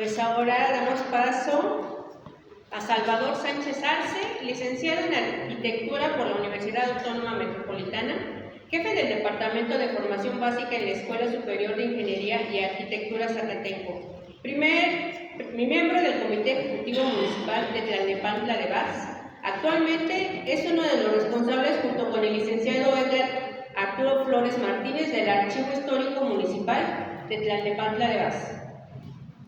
Pues ahora damos paso a Salvador Sánchez Arce, licenciado en Arquitectura por la Universidad Autónoma Metropolitana, jefe del Departamento de Formación Básica en la Escuela Superior de Ingeniería y Arquitectura Zacatenco. Miembro del Comité Ejecutivo Municipal de Tlalnepantla de Vaz. Actualmente es uno de los responsables, junto con el licenciado Edgar Arturo Flores Martínez, del Archivo Histórico Municipal de Tlalnepantla de Vaz.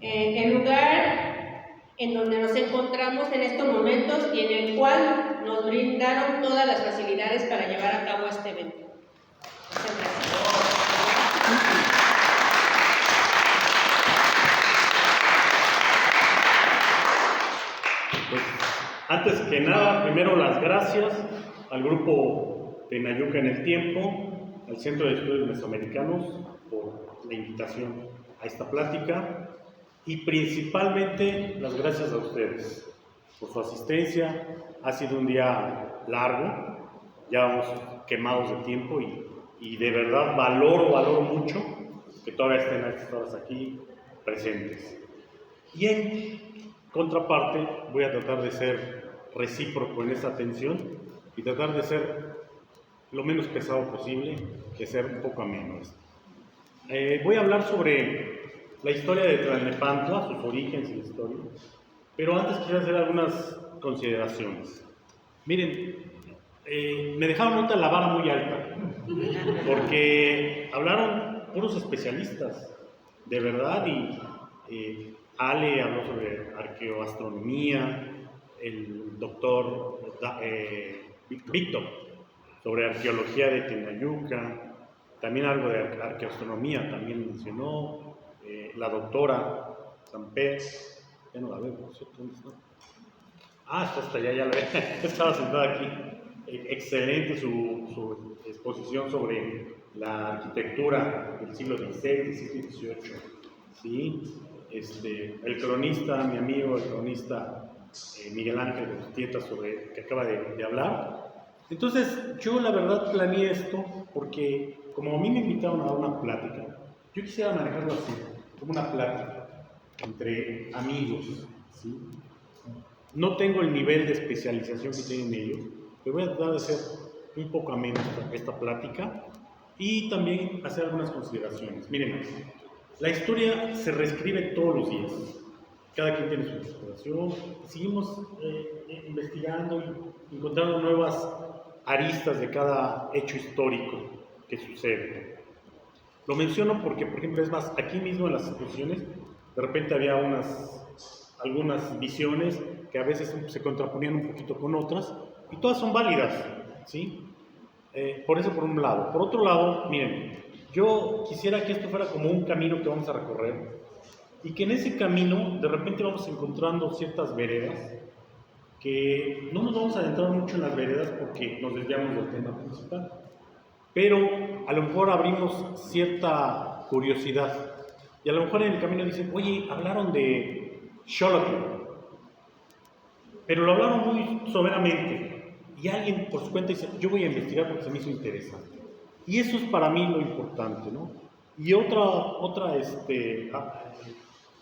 El lugar en donde nos encontramos en estos momentos y en el cual nos brindaron todas las facilidades para llevar a cabo este evento. Muchas gracias. Pues, antes que nada, primero las gracias al grupo Tenayuca en el Tiempo, al Centro de Estudios Mesoamericanos por la invitación a esta plática y principalmente las gracias a ustedes por su asistencia. Ha sido un día largo, ya vamos quemados de tiempo y de verdad valoro mucho que todavía estén a estas horas aquí presentes. Y en contraparte, voy a tratar de ser recíproco en esta atención y tratar de ser lo menos pesado posible, que ser un poco ameno. Voy a hablar sobre la historia de Tlalnepantla, sus orígenes y la historia, pero antes quisiera hacer algunas consideraciones. Miren, me dejaron nota la vara muy alta, porque hablaron puros especialistas, de verdad, y Ale habló sobre arqueoastronomía, el doctor Víctor sobre arqueología de Tenayuca, también algo de arqueoastronomía también mencionó, la doctora Sampés, ya no la veo, por cierto, ¿dónde está? Ah, está hasta allá, ya la veo, estaba sentada aquí. Excelente su exposición sobre la arquitectura del siglo XVI, siglo XVIII, ¿sí? El cronista, mi amigo, el cronista Miguel Ángel Tieta, sobre que acaba de hablar. Entonces, yo la verdad planeé esto porque, como a mí me invitaron a dar una plática, yo quisiera manejarlo así, como una plática entre amigos, ¿sí? No tengo el nivel de especialización que tienen ellos, pero voy a tratar de hacer un poco ameno esta plática y también hacer algunas consideraciones. Miren, la historia se reescribe todos los días. Cada quien tiene su interpretación. Seguimos investigando y encontrando nuevas aristas de cada hecho histórico que sucede. Lo menciono porque, por ejemplo, es más, aquí mismo en las exposiciones, de repente había algunas visiones que a veces se contraponían un poquito con otras, y todas son válidas, ¿sí? Por eso, por un lado. Por otro lado, miren, yo quisiera que esto fuera como un camino que vamos a recorrer y que en ese camino de repente vamos encontrando ciertas veredas que no nos vamos a adentrar mucho en las veredas porque nos desviamos del tema principal, pero a lo mejor abrimos cierta curiosidad y a lo mejor en el camino dicen, oye, hablaron de Xolotl, pero lo hablaron muy soberamente y alguien por su cuenta dice, yo voy a investigar porque se me hizo interesante. Y eso es para mí lo importante, ¿no? Y otra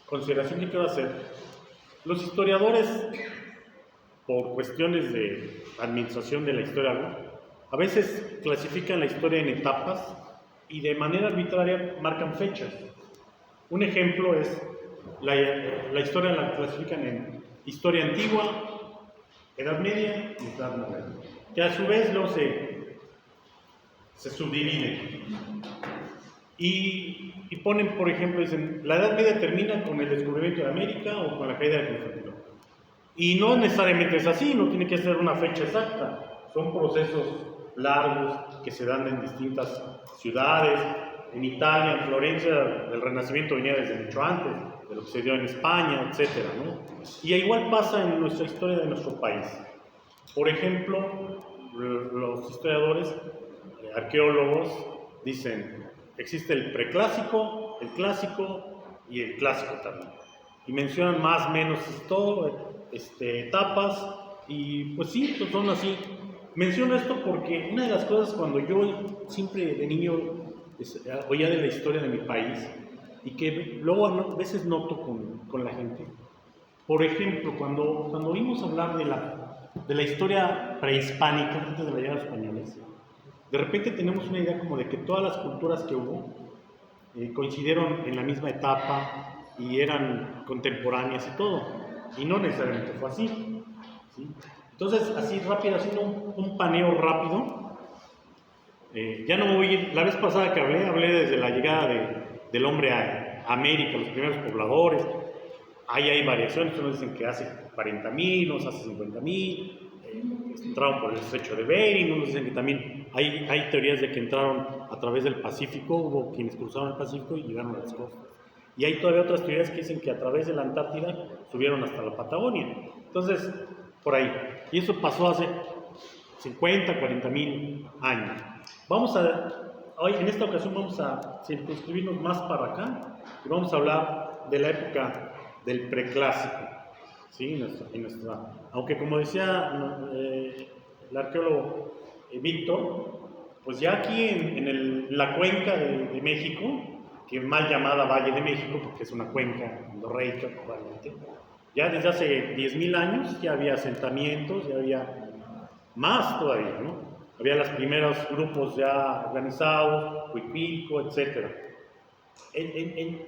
consideración que quiero hacer, los historiadores, por cuestiones de administración de la historia, ¿no?, a veces clasifican la historia en etapas y de manera arbitraria marcan fechas. Un ejemplo es, la historia la clasifican en historia antigua, Edad Media y Edad Moderna, que a su vez luego se subdividen y ponen, por ejemplo, dicen, la Edad Media termina con el descubrimiento de América o con la caída de Constantinopla. Y no necesariamente es así, no tiene que ser una fecha exacta, son procesos largos que se dan en distintas ciudades. En Italia, en Florencia, el Renacimiento venía desde mucho antes de lo que se dio en España, etcétera, ¿no? Y igual pasa en nuestra historia de nuestro país. Por ejemplo, los historiadores, arqueólogos, dicen, existe el preclásico, el clásico y el clásico también. Y mencionan más o menos todo, etapas, y pues sí, pues son así. Menciono esto porque una de las cosas cuando yo siempre de niño oía de la historia de mi país, y que luego a veces noto con la gente. Por ejemplo, cuando oímos hablar de la historia prehispánica antes de la llegada de los españoles, de repente tenemos una idea como de que todas las culturas que hubo coincidieron en la misma etapa y eran contemporáneas y todo, y no necesariamente fue así, ¿sí? Entonces, así rápido, haciendo un paneo rápido, ya no me voy a ir, la vez pasada que hablé desde la llegada del hombre a América, los primeros pobladores. Ahí hay variaciones, unos dicen que hace 40.000, otros hace 50.000, entraron por el estrecho de Bering, unos dicen que también hay teorías de que entraron a través del Pacífico, hubo quienes cruzaron el Pacífico y llegaron a las costas. Y hay todavía otras teorías que dicen que a través de la Antártida subieron hasta la Patagonia. Entonces, por ahí. Y eso pasó hace 50, 40.000 años. Hoy en esta ocasión vamos a circunscribirnos más para acá y vamos a hablar de la época del preclásico, ¿sí? Aunque como decía el arqueólogo Víctor, pues ya aquí en la cuenca de México, que es mal llamada Valle de México, porque es una cuenca endorreica probablemente, ya desde hace 10.000 años ya había asentamientos, ya había más todavía, ¿no? Había los primeros grupos ya organizados, Huipilco, etc.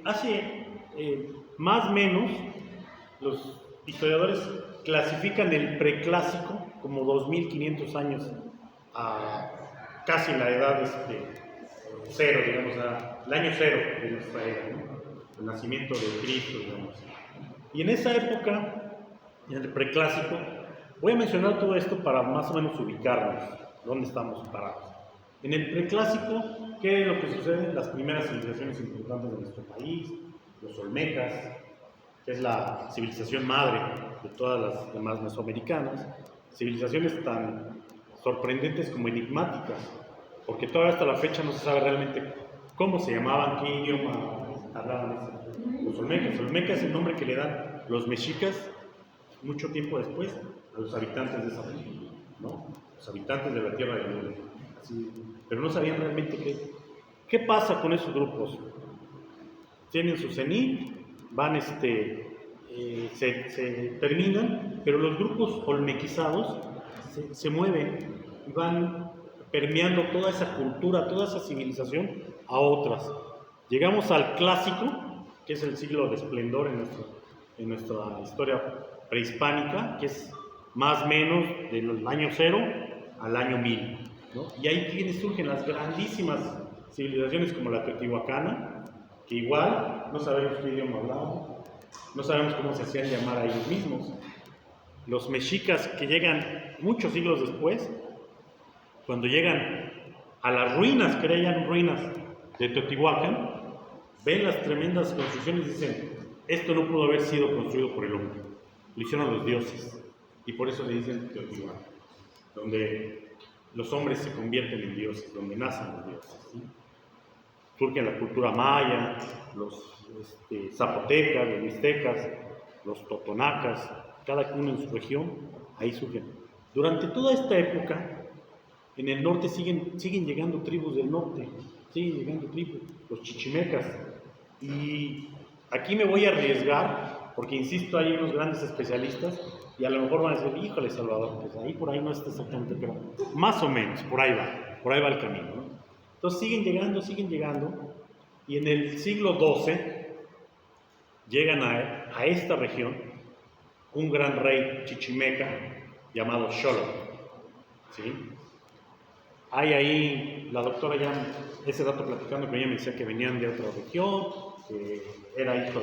Hace más o menos, los historiadores clasifican el preclásico como 2.500 años a casi la edad cero, digamos, el año cero de nuestra era, ¿no? El nacimiento de Cristo, digamos. Y en esa época, en el preclásico, voy a mencionar todo esto para más o menos ubicarnos, dónde estamos parados. En el preclásico, ¿qué es lo que sucede? Las primeras civilizaciones importantes de nuestro país, los olmecas, que es la civilización madre de todas las demás mesoamericanas, civilizaciones tan sorprendentes como enigmáticas, porque todavía hasta la fecha no se sabe realmente cómo se llamaban, qué idioma hablaban. Los olmecas. Olmeca es el nombre que le dan los mexicas mucho tiempo después a los habitantes de esa región, ¿no? Los habitantes de la Tierra del Norte. Pero no sabían realmente qué pasa con esos grupos. Tienen su cenit, van, se terminan, pero los grupos olmequizados se mueven y van permeando toda esa cultura, toda esa civilización a otras. Llegamos al clásico, que es el siglo de esplendor en nuestra historia prehispánica, que es más o menos del año 0 al año 1000, ¿no? Y ahí surgen las grandísimas civilizaciones como la teotihuacana, que igual no sabemos qué idioma hablaban, no sabemos cómo se hacían llamar a ellos mismos. Los mexicas, que llegan muchos siglos después, cuando llegan a las ruinas, que eran ruinas de Teotihuacán, ven las tremendas construcciones y dicen, esto no pudo haber sido construido por el hombre, lo hicieron los dioses, y por eso le dicen Teotihuacán, donde los hombres se convierten en dioses, donde nacen los dioses, ¿sí? Surge la cultura maya, los zapotecas, los mixtecas, los totonacas, cada uno en su región, ahí surgen. Durante toda esta época, en el norte siguen llegando tribus del norte, siguen llegando tribus, los chichimecas. Y aquí me voy a arriesgar, porque insisto, hay unos grandes especialistas, y a lo mejor van a decir, híjole Salvador, pues ahí por ahí no está exactamente, pero más o menos, por ahí va el camino, ¿no? Entonces siguen llegando, y en el siglo XII llegan a esta región un gran rey chichimeca llamado Xolotl, ¿sí? Hay ahí, la doctora ya, ese dato platicando con ella me decía que venían de otra región, que era hijo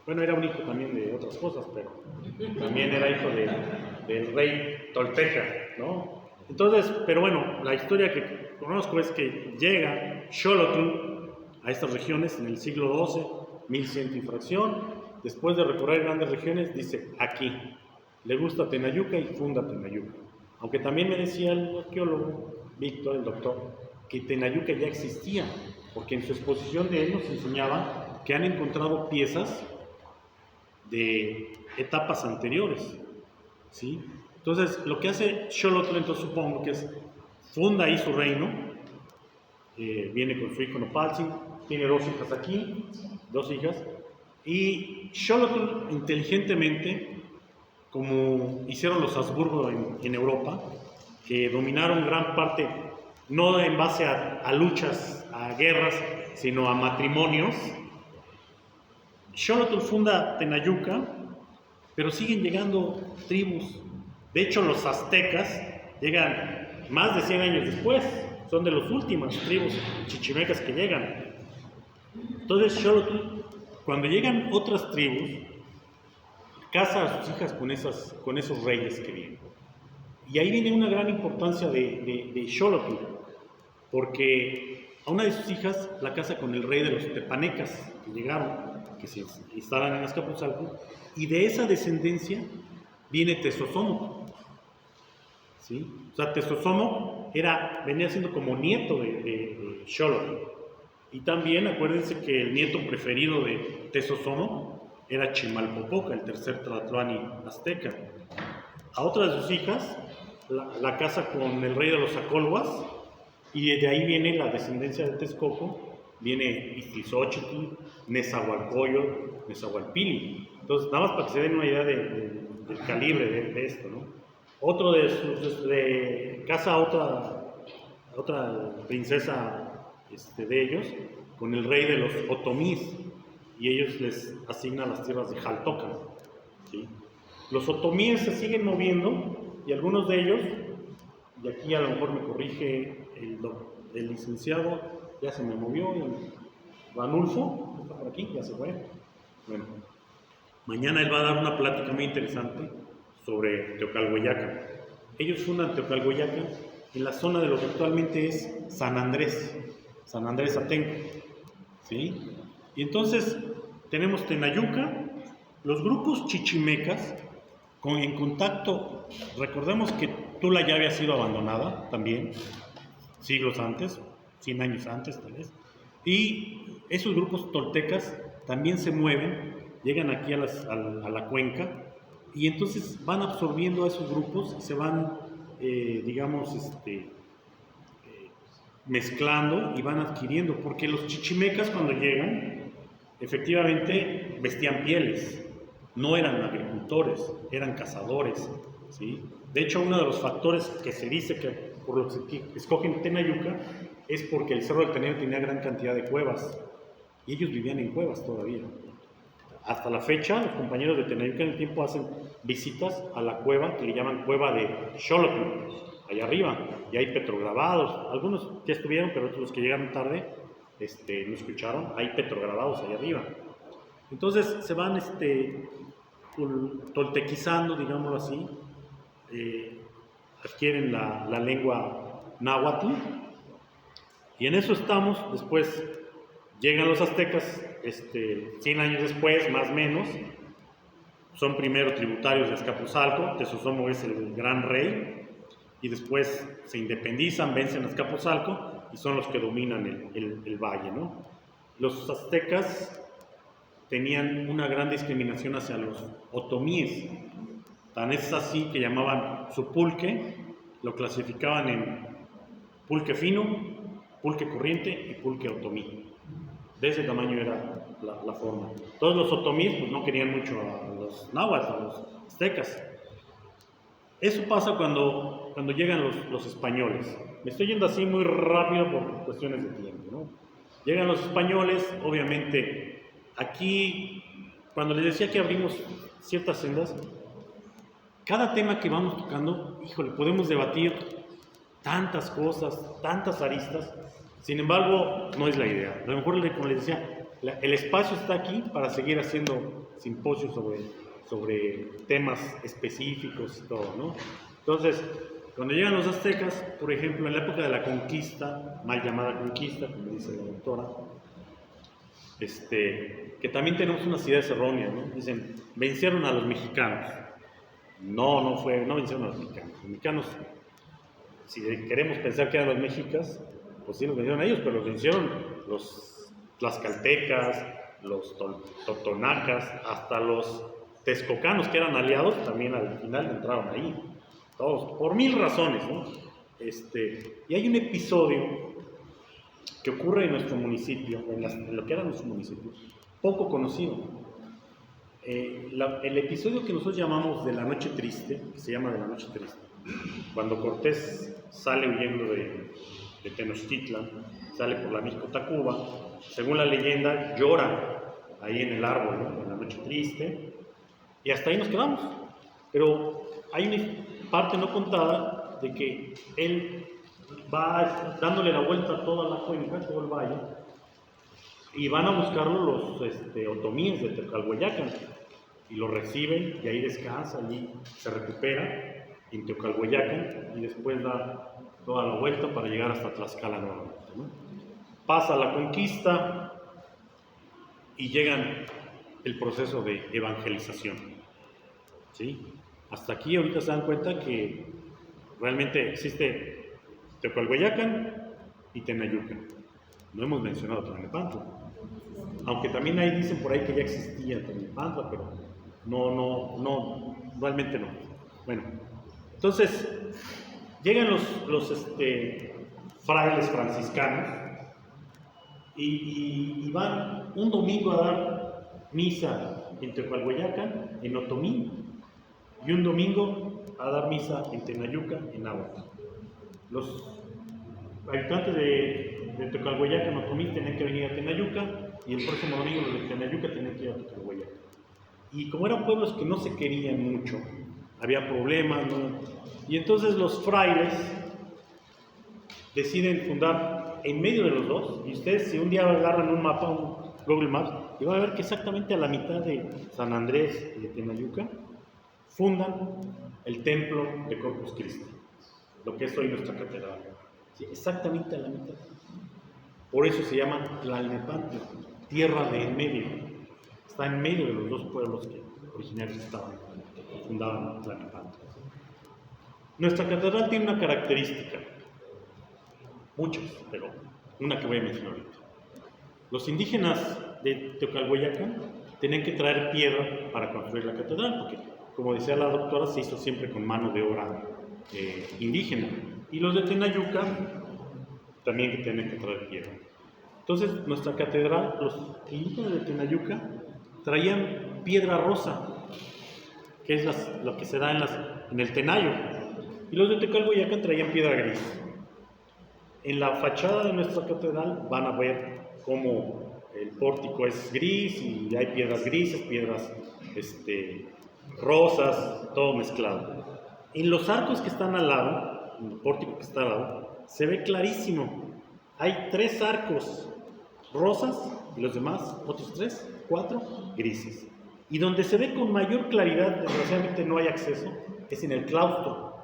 bueno, era un hijo también de otras cosas, pero también era hijo del rey tolteca, ¿no? Entonces, pero bueno, la historia que conozco es que llega Xolotl a estas regiones en el siglo XII, 1100 y fracción. Después de recorrer grandes regiones, dice, aquí, le gusta Tenayuca y funda Tenayuca. Aunque también me decía el arqueólogo, Víctor, el doctor, que Tenayuca ya existía, porque en su exposición de él nos enseñaba que han encontrado piezas de etapas anteriores, ¿sí? Entonces, lo que hace Xolotl, entonces supongo que funda ahí su reino, viene con su hijo Nopaltzin, tiene 2 hijas aquí, 2 hijas, y Xolotl inteligentemente, como hicieron los Habsburgo en Europa, que dominaron gran parte, no en base a luchas, a guerras, sino a matrimonios. Xolotl funda Tenayuca, pero siguen llegando tribus. De hecho, los aztecas llegan más de 100 años después, son de las últimas tribus chichimecas que llegan. Entonces Xolotl, cuando llegan otras tribus, casa a sus hijas con esos reyes que vienen. Y ahí viene una gran importancia de Xolotl, porque a una de sus hijas la casa con el rey de los tepanecas que llegaron, que se instalan en Azcapotzalco, y de esa descendencia viene Tezosomoc. ¿Sí? O sea, Tezosomoc venía siendo como nieto de Xolotl. Y también acuérdense que el nieto preferido de Tezosomoc era Chimalpopoca, el tercer Tlatoani azteca. A otra de sus hijas la casa con el rey de los Acolhuas, y de ahí viene la descendencia de Texcoco, viene Iztlizóchitl, Nezahualcóyotl, Nezahualpili. Entonces, nada más para que se den una idea del calibre de esto, ¿no? Otro casa a otra princesa de ellos, con el rey de los otomís, y ellos les asignan las tierras de Jaltocan, ¿sí? Los otomíes se siguen moviendo, y algunos de ellos, y aquí a lo mejor me corrige el licenciado, ya se me movió, Ranulfo, está por aquí, ya se fue. Bueno, mañana él va a dar una plática muy interesante sobre Teocalhueyaca. Ellos fundan Teocalhueyaca en la zona de lo que actualmente es San Andrés Atenco, ¿sí? Y entonces tenemos Tenayuca, los grupos chichimecas, en contacto. Recordemos que Tula ya había sido abandonada también, siglos antes, 100 años antes tal vez, y esos grupos toltecas también se mueven, llegan aquí a la cuenca, y entonces van absorbiendo a esos grupos, se van, mezclando y van adquiriendo, porque los chichimecas cuando llegan, efectivamente vestían pieles, no eran agricultores, eran cazadores, ¿sí? De hecho, uno de los factores que se dice que por los que escogen Tenayuca es porque el Cerro del Teneo tenía gran cantidad de cuevas, y ellos vivían en cuevas todavía. Hasta la fecha, los compañeros de Tenayuca en el tiempo hacen visitas a la cueva que le llaman Cueva de Xolotl, allá arriba, y hay petrograbados, algunos ya estuvieron, pero otros que llegaron tarde no escucharon, hay petrograbados allá arriba. Entonces se van toltequizando, digámoslo así, adquieren la lengua náhuatl, y en eso estamos. Después llegan los aztecas, 100 años después, más o menos, son primero tributarios de Azcapotzalco, Tezosomoc es el gran rey, y después se independizan, vencen a Azcapotzalco, y son los que dominan el valle, ¿no? Los aztecas tenían una gran discriminación hacia los otomíes, tan es así que llamaban su pulque, lo clasificaban en pulque fino, pulque corriente y pulque otomí. De ese tamaño era la forma. Todos los otomíes pues, no querían mucho a los náhuatl, a los aztecas. Eso pasa cuando llegan los españoles. Me estoy yendo así muy rápido por cuestiones de tiempo, ¿no? Llegan los españoles, obviamente, aquí, cuando les decía que abrimos ciertas sendas, cada tema que vamos tocando, híjole, podemos debatir tantas cosas, tantas aristas, sin embargo, no es la idea. A lo mejor, como les decía, el espacio está aquí para seguir haciendo simposios sobre temas específicos y todo, ¿no? Entonces, cuando llegan los aztecas, por ejemplo, en la época de la conquista, mal llamada conquista, como dice la doctora, que también tenemos unas ideas erróneas, ¿no? Dicen, vencieron a los mexicanos. No vencieron a los mexicanos. Los mexicanos, si queremos pensar que eran los mexicas, pues sí los vencieron a ellos, pero los vencieron los tlaxcaltecas, los totonacas, hasta los texcocanos, que eran aliados, también al final entraron ahí. Todos, por 1000 razones, ¿no? Y hay un episodio que ocurre en nuestro municipio, en lo que era nuestro municipio, poco conocido. El episodio que nosotros llamamos de la Noche Triste, que se llama de la Noche Triste, cuando Cortés sale huyendo de Tenochtitlan, sale por la Mixco-Tacuba, según la leyenda llora ahí en el árbol, ¿no?, en la Noche Triste, y hasta ahí nos quedamos. Pero hay una parte no contada de que él va dándole la vuelta a toda la cuenca, todo el valle, y van a buscarlo los otomíes de Tecalhueyacan, y lo reciben, y ahí descansa, allí se recupera en Tecalhueyacan, y después da toda la vuelta para llegar hasta Tlaxcala nuevamente, ¿no? Pasa la conquista y llegan el proceso de evangelización, ¿sí? Hasta aquí ahorita se dan cuenta que realmente existe Tecalhueyacan y Tenayucan. No hemos mencionado Tlalnepantla, aunque también ahí dicen por ahí que ya existía Tlalnepantla, pero no, realmente no. Bueno, entonces llegan los frailes franciscanos y van un domingo a dar misa en Tecalhueyacan, en Otomí, y un domingo a dar misa en Tenayuca, en náhuatl. Los habitantes de Tecalhueyacan, Otomí, tenían que venir a Tenayuca, y el próximo domingo los de Tenayuca tenían que ir a Tecalhueyacan. Y como eran pueblos que no se querían mucho, había problemas, ¿no? Y entonces los frailes deciden fundar en medio de los dos, y ustedes si un día agarran un mapa, un Google Maps, y van a ver que exactamente a la mitad de San Andrés y de Tenayuca fundan el templo de Corpus Christi, lo que es hoy nuestra catedral. Sí, exactamente a la mitad. Por eso se llama Tlalnepantla, tierra de en medio. Está en medio de los dos pueblos que originarios estaban, que fundaban Tlalnepantla. Nuestra catedral tiene una característica, muchas, pero una que voy a mencionar ahorita. Los indígenas de Tecalhueyacan tenían que traer piedra para construir la catedral, porque, como decía la doctora, se hizo siempre con mano de obra indígena. Y los de Tenayuca también que tenían que traer piedra. Entonces, nuestra catedral, los indígenas de Tenayuca traían piedra rosa, que es lo que se da en el Tenayo, y los de Tecalhueyacan traían piedra gris. En la fachada de nuestra catedral van a ver cómo el pórtico es gris y hay piedras grises, piedras rosas, todo mezclado. En los arcos que están al lado, en el pórtico que está al lado, se ve clarísimo. Hay 3 arcos rosas y los demás, otros 3, 4, grises. Y donde se ve con mayor claridad, desgraciadamente no hay acceso, es en el claustro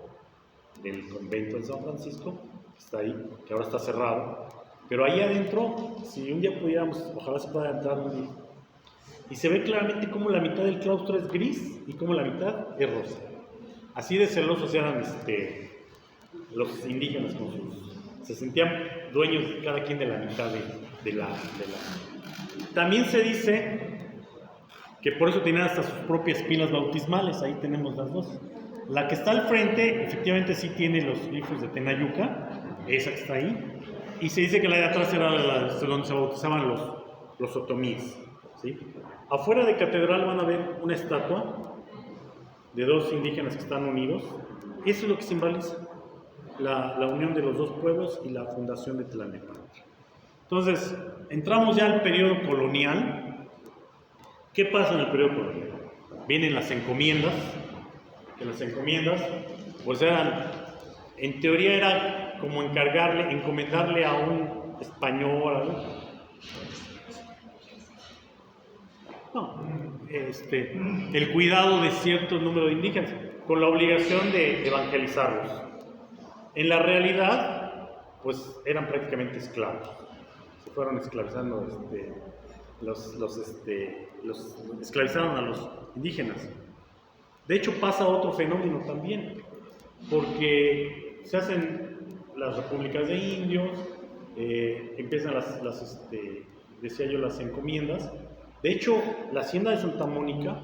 del convento de San Francisco, que está ahí, que ahora está cerrado. Pero ahí adentro, si un día pudiéramos, ojalá se pueda entrar un día, y se ve claramente cómo la mitad del claustro es gris y cómo la mitad es rosa. Así de celosos eran los indígenas con se sentían dueños cada quien de la mitad de la. También se dice que por eso tenían hasta sus propias pilas bautismales. Ahí tenemos las dos. La que está al frente, efectivamente sí tiene los glifos de Tenayuca, esa que está ahí, y se dice que la de atrás era donde se bautizaban los otomíes, ¿sí? Afuera de catedral van a ver una estatua de 2 indígenas que están unidos. Eso es lo que simboliza la unión de los 2 pueblos y la fundación de Tlalnepantla. Entonces, entramos ya al periodo colonial. ¿Qué pasa en el periodo colonial? Vienen las encomiendas, que las encomiendas, pues en teoría era como encomendarle a un español, el cuidado de cierto número de indígenas, con la obligación de evangelizarlos. En la realidad, pues eran prácticamente esclavos. Se fueron esclavizando, esclavizaron a los indígenas. De hecho, pasa otro fenómeno también, porque se hacen las repúblicas de indios, empiezan decía yo, las encomiendas. De hecho, la hacienda de Santa Mónica,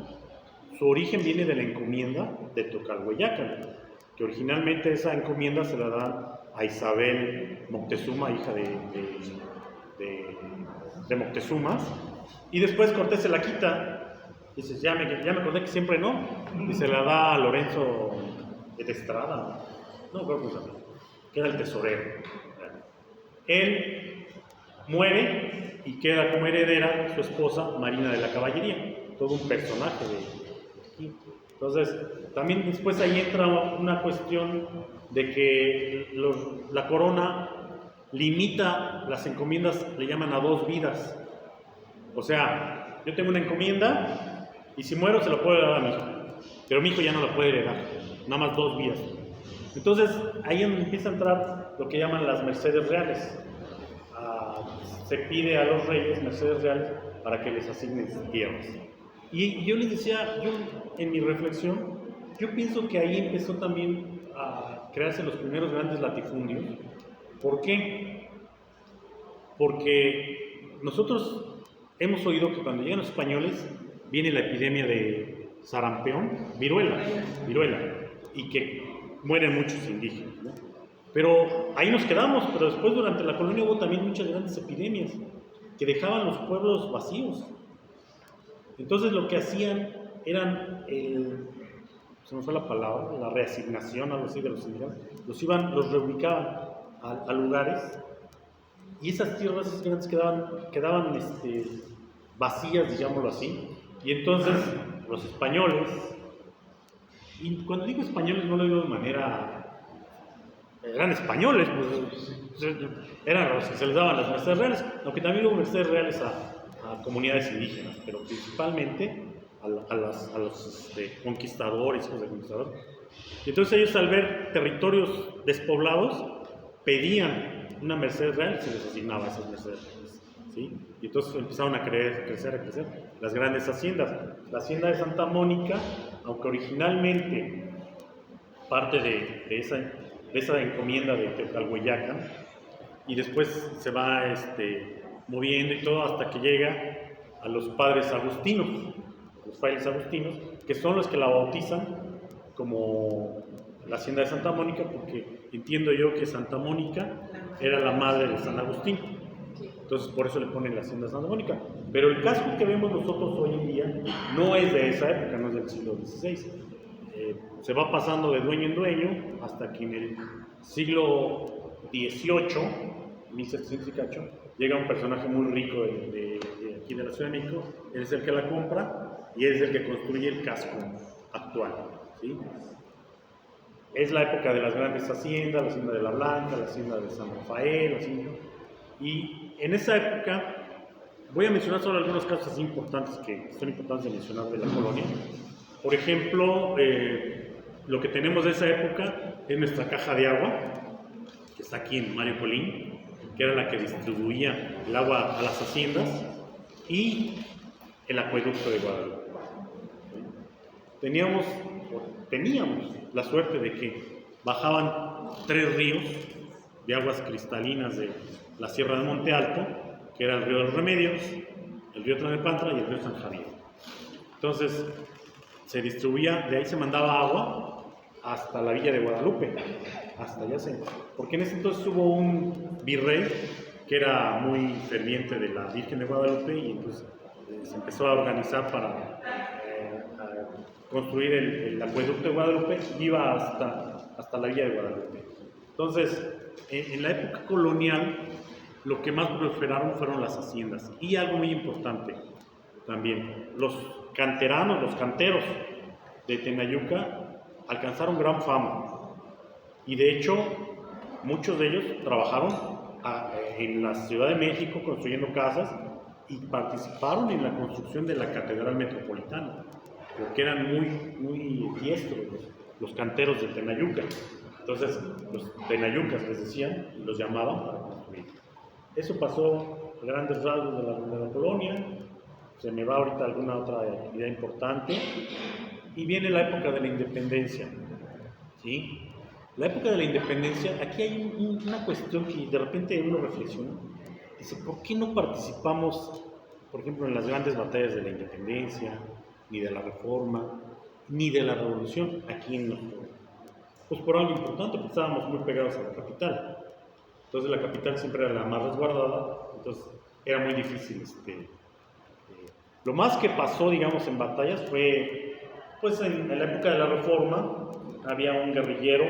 su origen viene de la encomienda de Tecalhueyacan, que originalmente esa encomienda se la da a Isabel Moctezuma, hija de Moctezuma, y después Cortés se la quita. Dices, ya me acordé que siempre no, y se la da a Lorenzo de Estrada, no creo que era el tesorero. Él muere y queda como heredera su esposa Marina de la Caballería, todo un personaje de aquí. Entonces, también después ahí entra una cuestión de que la corona limita las encomiendas, le llaman a 2 vidas. O sea, yo tengo una encomienda y si muero se la puedo dar a mi hijo, pero mi hijo ya no la puede heredar, nada más 2 vidas. Entonces, ahí empieza a entrar lo que llaman las mercedes reales. Se pide a los reyes mercedes reales para que les asignen tierras. Y yo les decía, en mi reflexión, yo pienso que ahí empezó también a crearse los primeros grandes latifundios. ¿Por qué? Porque nosotros hemos oído que cuando llegan los españoles viene la epidemia de sarampión, viruela, y que mueren muchos indígenas, ¿no? Pero ahí nos quedamos, pero después durante la colonia hubo también muchas grandes epidemias que dejaban los pueblos vacíos. Entonces lo que hacían eran, se me fue la palabra, la reasignación, algo así de los indígenas, los reubicaban a lugares y esas tierras grandes quedaban vacías, digámoslo así, y entonces los españoles, y cuando digo españoles no lo digo de manera... Eran españoles, pues, eran los que se les daban las mercedes reales, aunque también hubo mercedes reales a comunidades indígenas, pero principalmente a los conquistadores, hijos de conquistadores. Y entonces ellos, al ver territorios despoblados, pedían una merced real y se les asignaba esas mercedes reales, ¿sí? Y entonces empezaron a crecer las grandes haciendas. La hacienda de Santa Mónica, aunque originalmente parte de esa encomienda de Tecalhueyacan, y después se va moviendo y todo hasta que llega a los padres agustinos, los frailes agustinos, que son los que la bautizan como la hacienda de Santa Mónica, porque entiendo yo que Santa Mónica era la madre de San Agustín, entonces por eso le ponen la hacienda de Santa Mónica. Pero el casco que vemos nosotros hoy en día no es de esa época, no es del siglo XVI. Se va pasando de dueño en dueño hasta que en el siglo XVIII, 1708, llega un personaje muy rico de aquí de la Ciudad de México. Él es el que la compra y él es el que construye el casco actual, ¿sí? Es la época de las grandes haciendas, la hacienda de la Blanca, la hacienda de San Rafael, y en esa época voy a mencionar solo algunos casos así importantes que son importantes de mencionar de la colonia. Por ejemplo, lo que tenemos de esa época es nuestra caja de agua, que está aquí en Mario Colín, que era la que distribuía el agua a las haciendas, y el acueducto de Guadalupe. Teníamos la suerte de que bajaban 3 ríos de aguas cristalinas de la Sierra de Monte Alto, que era el río de los Remedios, el río Tlalnepantla y el río San Javier. Entonces, se distribuía, de ahí se mandaba agua hasta la villa de Guadalupe, hasta allá porque en ese entonces hubo un virrey que era muy ferviente de la Virgen de Guadalupe y entonces se empezó a organizar para construir el acueducto de Guadalupe y iba hasta la villa de Guadalupe. Entonces, en la época colonial, lo que más proliferaron fueron las haciendas. Y algo muy importante también, los canteranos, los canteros de Tenayuca alcanzaron gran fama. Y de hecho, muchos de ellos trabajaron en la Ciudad de México construyendo casas y participaron en la construcción de la Catedral Metropolitana, porque eran muy diestros los canteros de Tenayuca. Entonces, los Tenayucas les decían y los llamaban para construir. Eso pasó a grandes rasgos de la colonia. Se me va ahorita alguna otra actividad importante. Y viene la época de la independencia, ¿sí? La época de la independencia, aquí hay una cuestión que de repente uno reflexiona. Dice, ¿por qué no participamos, por ejemplo, en las grandes batallas de la independencia, ni de la reforma, ni de la revolución aquí en nuestro? Pues por algo importante, porque estábamos muy pegados a la capital. Entonces la capital siempre era la más resguardada, entonces era muy difícil. Lo más que pasó, digamos, en batallas fue, pues en la época de la Reforma, había un guerrillero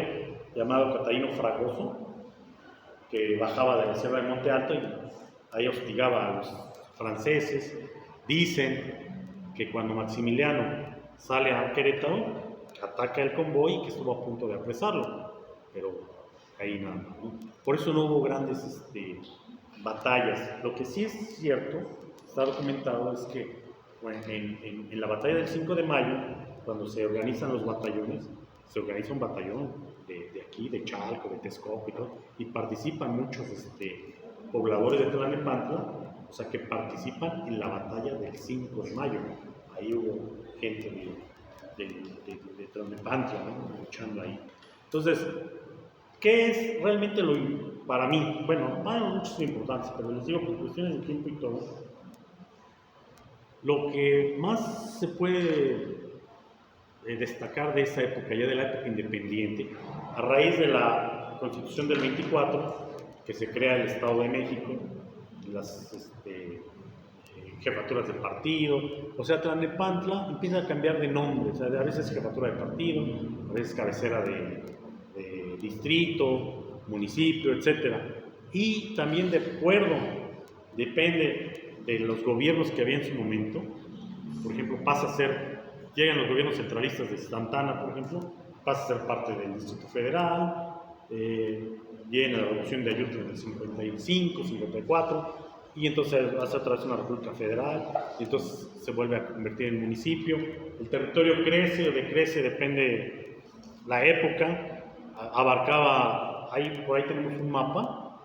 llamado Catalino Fragoso, que bajaba de la Sierra de Monte Alto y ahí hostigaba a los franceses. Dicen que cuando Maximiliano sale a Querétaro, ataca el convoy y que estuvo a punto de apresarlo, pero ahí nada más, ¿no? Por eso no hubo grandes batallas. Lo que sí es cierto, está documentado, es que bueno, en la batalla del 5 de mayo, cuando se organizan los batallones, se organiza un batallón de aquí, de Chalco, de Texcoco y todo, y participan muchos pobladores de Tlalnepantla, o sea que participan en la batalla del 5 de mayo. Ahí hubo gente de Tlalnepantla, ¿no? Luchando ahí. Entonces, ¿qué es realmente para mí? Bueno, hay muchas importantes, pero les digo por cuestiones de tiempo y todo. Lo que más se puede destacar de esa época, ya de la época independiente, a raíz de la Constitución del 24, que se crea el Estado de México, las jefaturas de partido, o sea, Tlalnepantla empieza a cambiar de nombre, o sea, a veces jefatura de partido, a veces cabecera de distrito, municipio, etc. Y también de acuerdo, depende de los gobiernos que había en su momento. Por ejemplo, llegan los gobiernos centralistas de Santana, por ejemplo, pasa a ser parte del Distrito Federal, viene la Revolución de Ayutla en el 55, 54, y entonces hace otra vez una República Federal, y entonces se vuelve a convertir en municipio. El territorio crece o decrece, depende la época. Abarcaba, por ahí tenemos un mapa,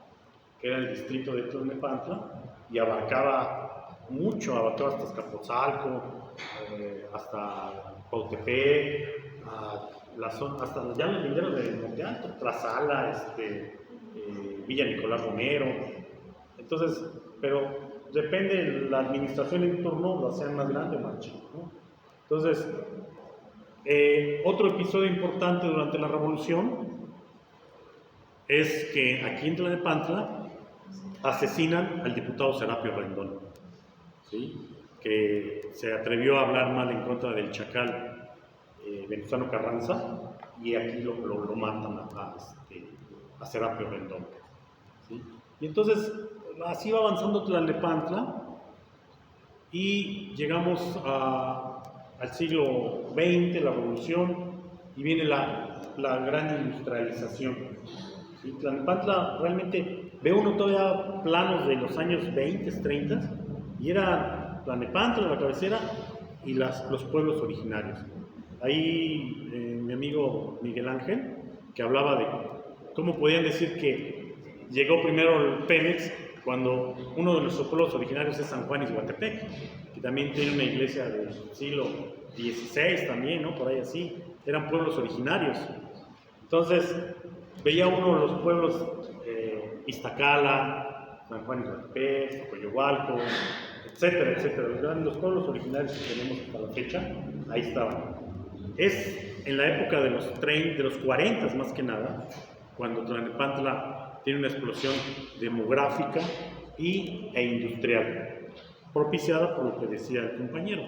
que era el distrito de Tlalnepantla, y abarcaba hasta Azcapotzalco, hasta Cuautepec, hasta ya los linderos de Monte Alto, Tlaxcala, Villa Nicolás Romero. Entonces, pero depende de la administración en turno, lo hacían más grande o más chico, ¿no? Entonces, otro episodio importante durante la Revolución es que aquí en Tlalnepantla asesinan al diputado Serapio Rendón, ¿sí? Que se atrevió a hablar mal en contra del chacal Venustiano Carranza, y aquí lo matan a Serapio Rendón, ¿sí? Y entonces así va avanzando Tlalnepantla y llegamos al siglo XX, la Revolución, y viene la gran industrialización, ¿sí? Tlalnepantla realmente ve uno todavía planos de los años 20, 30, y era Tlalnepantla, la cabecera, y los pueblos originarios. Ahí mi amigo Miguel Ángel, que hablaba de cómo podían decir que llegó primero el Pemex, cuando uno de nuestros pueblos originarios es San Juan Ixhuatepec, que también tiene una iglesia del siglo XVI también, ¿no? Por ahí así, eran pueblos originarios. Entonces, veía uno los pueblos Iztacala, San Juan Ixhuatepec, Coyohualco, etcétera, etcétera. Los pueblos originarios que tenemos hasta la fecha, ahí estaban. Es en la época de los 40 más que nada, cuando Tlalnepantla tiene una explosión demográfica e industrial, propiciada por lo que decía el compañero,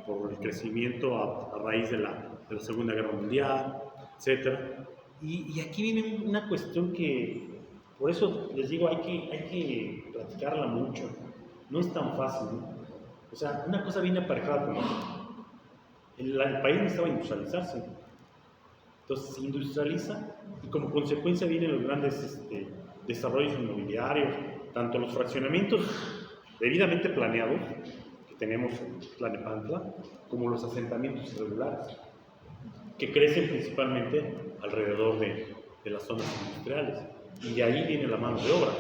por el crecimiento a raíz de la Segunda Guerra Mundial, etc. Y aquí viene una cuestión que, por eso les digo, hay que platicarla mucho, no es tan fácil, ¿no? O sea, una cosa viene aparejada con otra. El país necesitaba industrializarse, entonces se industrializa y como consecuencia vienen los grandes desarrollos inmobiliarios, tanto los fraccionamientos debidamente planeados que tenemos en Tlalnepantla, como los asentamientos irregulares, que crecen principalmente alrededor de las zonas industriales, y de ahí viene la mano de obra,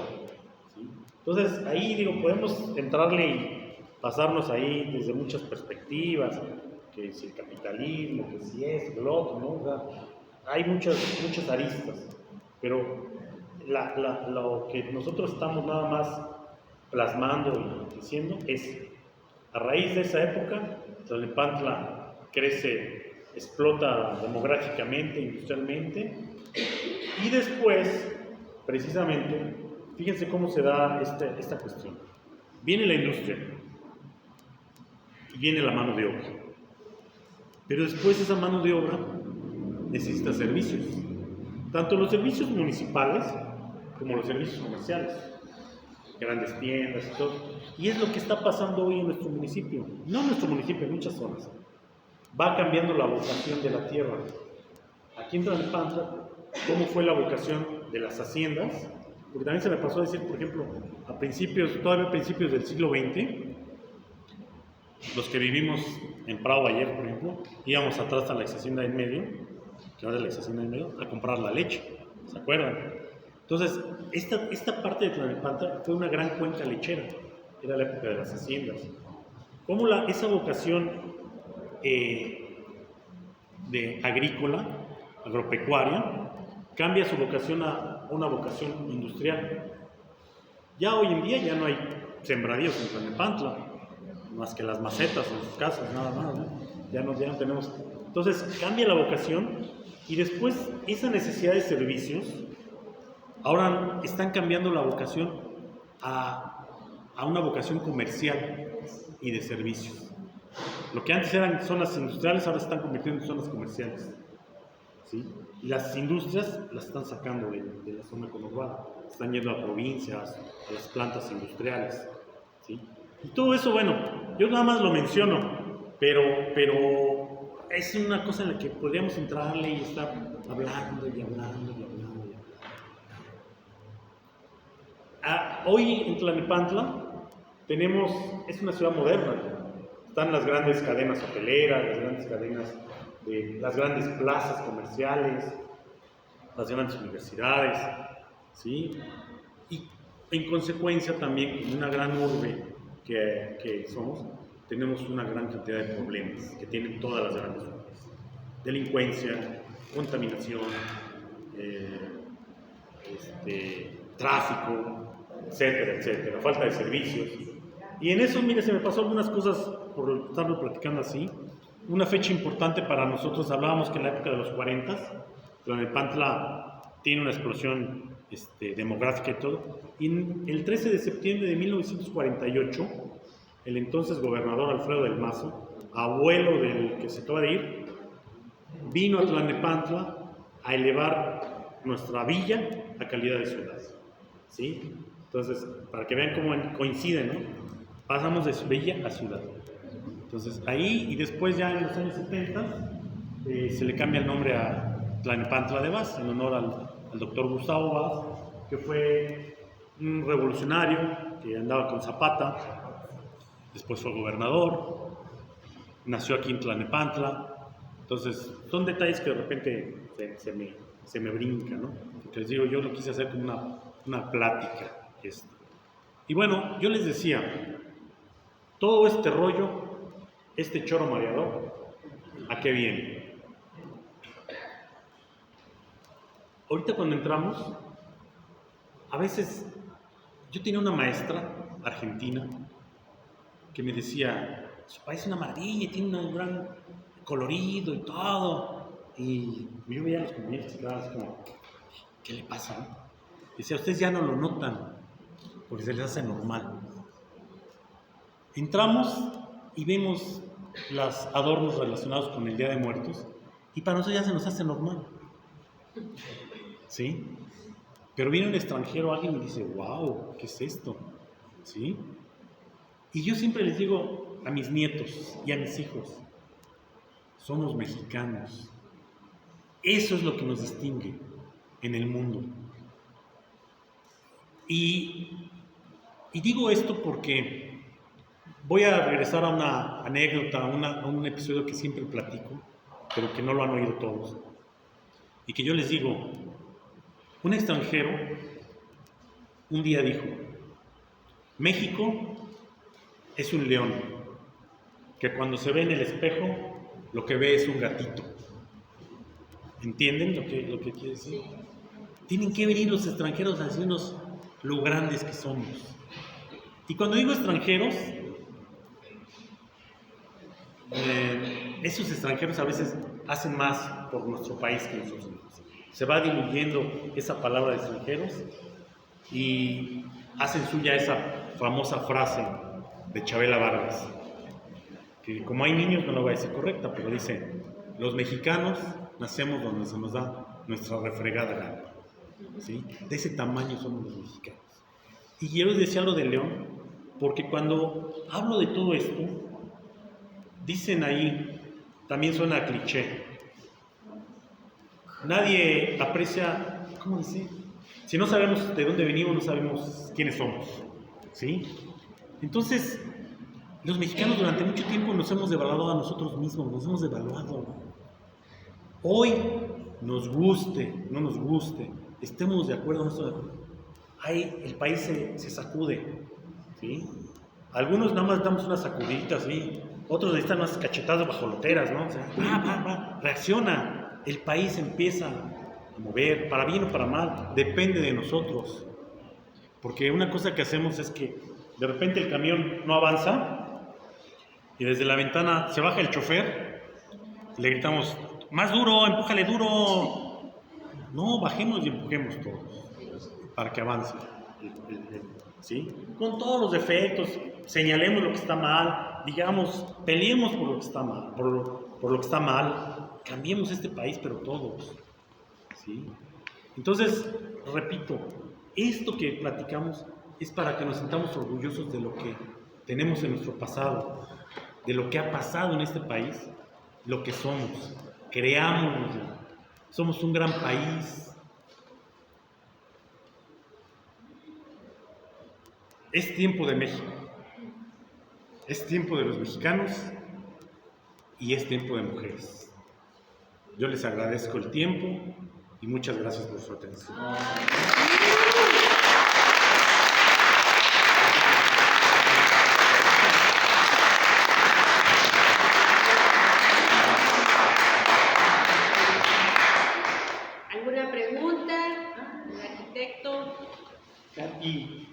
¿sí? Entonces ahí podemos entrarle y pasarnos ahí desde muchas perspectivas, que si el capitalismo, que si es, lo otro, ¿no? O sea, hay muchas aristas, pero lo que nosotros estamos nada más plasmando y diciendo es, a raíz de esa época, Tlalnepantla crece, explota demográficamente, industrialmente, y después, precisamente, fíjense cómo se da esta cuestión. Viene la industria y viene la mano de obra. Pero después esa mano de obra necesita servicios. Tanto los servicios municipales como los servicios comerciales. Grandes tiendas y todo. Y es lo que está pasando hoy en nuestro municipio. No en nuestro municipio, en muchas zonas. Va cambiando la vocación de la tierra. Aquí en Tlalnepantla, ¿cómo fue la vocación de las haciendas? Porque también se me pasó a decir, por ejemplo, todavía a principios del siglo XX, los que vivimos en Prado Ayer, por ejemplo, íbamos atrás a la ex hacienda en medio, que ahora es la ex hacienda en medio, a comprar la leche, ¿se acuerdan? Entonces, esta parte de Tlalnepantla fue una gran cuenca lechera, era la época de las haciendas. ¿Cómo esa vocación de agrícola, agropecuaria, cambia su vocación a una vocación industrial? Ya hoy en día ya no hay sembradíos en Tlalnepantla, más que las macetas en sus casas, nada más, ¿no? Ya no tenemos. Entonces cambia la vocación y después esa necesidad de servicios, ahora están cambiando la vocación a una vocación comercial y de servicios. Lo que antes eran zonas industriales ahora se están convirtiendo en zonas comerciales, ¿sí? Y las industrias las están sacando de la zona conurbada, están yendo a provincias, a las plantas industriales, ¿sí? Y todo eso, bueno, yo nada más lo menciono, pero es una cosa en la que podríamos entrarle y estar hablando y hablando y hablando. Hoy en Tlalnepantla es una ciudad moderna, están las grandes cadenas hoteleras, las grandes cadenas, las grandes plazas comerciales, las grandes universidades, ¿sí? Y en consecuencia también, como una gran urbe que somos, tenemos una gran cantidad de problemas que tienen todas las grandes urbes. Delincuencia, contaminación, tráfico, etcétera, etcétera, falta de servicios. Y en eso, mire, se me pasó algunas cosas por estarlo platicando así. Una fecha importante para nosotros, hablábamos que en la época de los 40, Tlalnepantla tiene una explosión demográfica y todo. Y el 13 de septiembre de 1948, el entonces gobernador Alfredo del Mazo, abuelo del que se acaba de ir, vino a Tlalnepantla a elevar nuestra villa a calidad de ciudad, ¿sí? Entonces, para que vean cómo coinciden, ¿no? Pasamos de villa a ciudad. Entonces, ahí, y después ya en los años 70, se le cambia el nombre a Tlalnepantla de Vaz, en honor al doctor Gustavo Vaz, que fue un revolucionario que andaba con Zapata, después fue gobernador, nació aquí en Tlalnepantla. Entonces, son detalles que de repente se me brincan, ¿no? Porque les digo, yo lo quise hacer como una plática. Y bueno, yo les decía, todo este rollo, este choro mareador, ¿a qué viene? Ahorita cuando entramos, a veces, yo tenía una maestra argentina que me decía, su país es una maravilla, tiene un gran colorido y todo. Y yo veía a los compañeros y así como, ¿qué le pasa? Decía, ustedes ya no lo notan, porque se les hace normal. Entramos y vemos los adornos relacionados con el Día de Muertos y para nosotros ya se nos hace normal, ¿sí? Pero viene un extranjero, alguien y dice, wow, ¿qué es esto? ¿Sí? Y yo siempre les digo a mis nietos y a mis hijos, somos mexicanos. Eso es lo que nos distingue en el mundo. Y digo esto porque voy a regresar a una anécdota, a un episodio que siempre platico, pero que no lo han oído todos. Y que yo les digo, un extranjero un día dijo, México es un león, que cuando se ve en el espejo, lo que ve es un gatito. ¿Entienden lo que quiere decir? Tienen que venir los extranjeros a decirnos lo grandes que somos. Y cuando digo extranjeros, esos extranjeros a veces hacen más por nuestro país que nosotros mismos. Se va diluyendo esa palabra de extranjeros y hacen suya esa famosa frase de Chabela Vargas, que como hay niños no lo voy a decir correcta, pero dice: los mexicanos nacemos donde se nos da nuestra refregada gana. ¿Sí? De ese tamaño somos los mexicanos. Y yo les decía lo de León, porque cuando hablo de todo esto, dicen ahí, también suena a cliché, nadie aprecia, ¿cómo decir? Si no sabemos de dónde venimos, no sabemos quiénes somos, ¿sí? Entonces, los mexicanos durante mucho tiempo nos hemos devaluado a nosotros mismos, nos hemos devaluado. Hoy, nos guste, no nos guste, estemos de acuerdo o no estemos de acuerdo, el país se sacude, ¿sí? Algunos nada más damos unas sacuditas, ¿sí? Otros necesitan unas cachetadas bajoloteras, ¿no? O sea, reacciona, el país empieza a mover, para bien o para mal, depende de nosotros. Porque una cosa que hacemos es que de repente el camión no avanza y desde la ventana se baja el chofer y le gritamos: más duro, empújale duro. No, bajemos y empujemos todos para que avance, ¿sí? Con todos los defectos, señalemos lo que está mal, digamos, peleemos por lo que está mal, por lo que está mal, cambiemos este país, pero todos, ¿sí? Entonces, repito, esto que platicamos es para que nos sintamos orgullosos de lo que tenemos en nuestro pasado, de lo que ha pasado en este país, lo que somos, creámoslo. Somos un gran país. Es tiempo de México. Es tiempo de los mexicanos y es tiempo de mujeres. Yo les agradezco el tiempo y muchas gracias por su atención. ¿Alguna pregunta? ¿El arquitecto? Y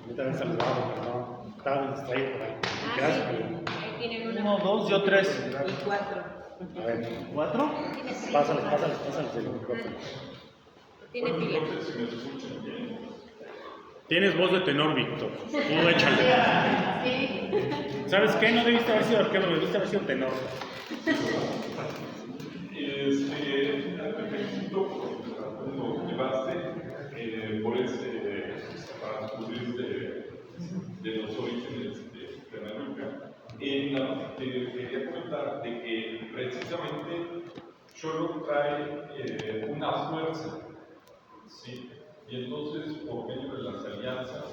yo también saludado, perdón. Estaba distraído por ahí. Gracias. Sí. Ahí tienen una. 1, 2, yo 3. Y 4. A ver, 4. Pásales el micrófono. Tiene pila. Tienes voz de tenor, Víctor. Tú échale. Sí. ¿Sabes qué? No debiste haber sido arquero, debiste haber sido tenor. Te felicito por lo que llevaste, por para descubrir de los orígenes de Pernambuco. Te quería comentar de que precisamente Xolo trae una fuerza, ¿sí? Y entonces, por medio de las alianzas,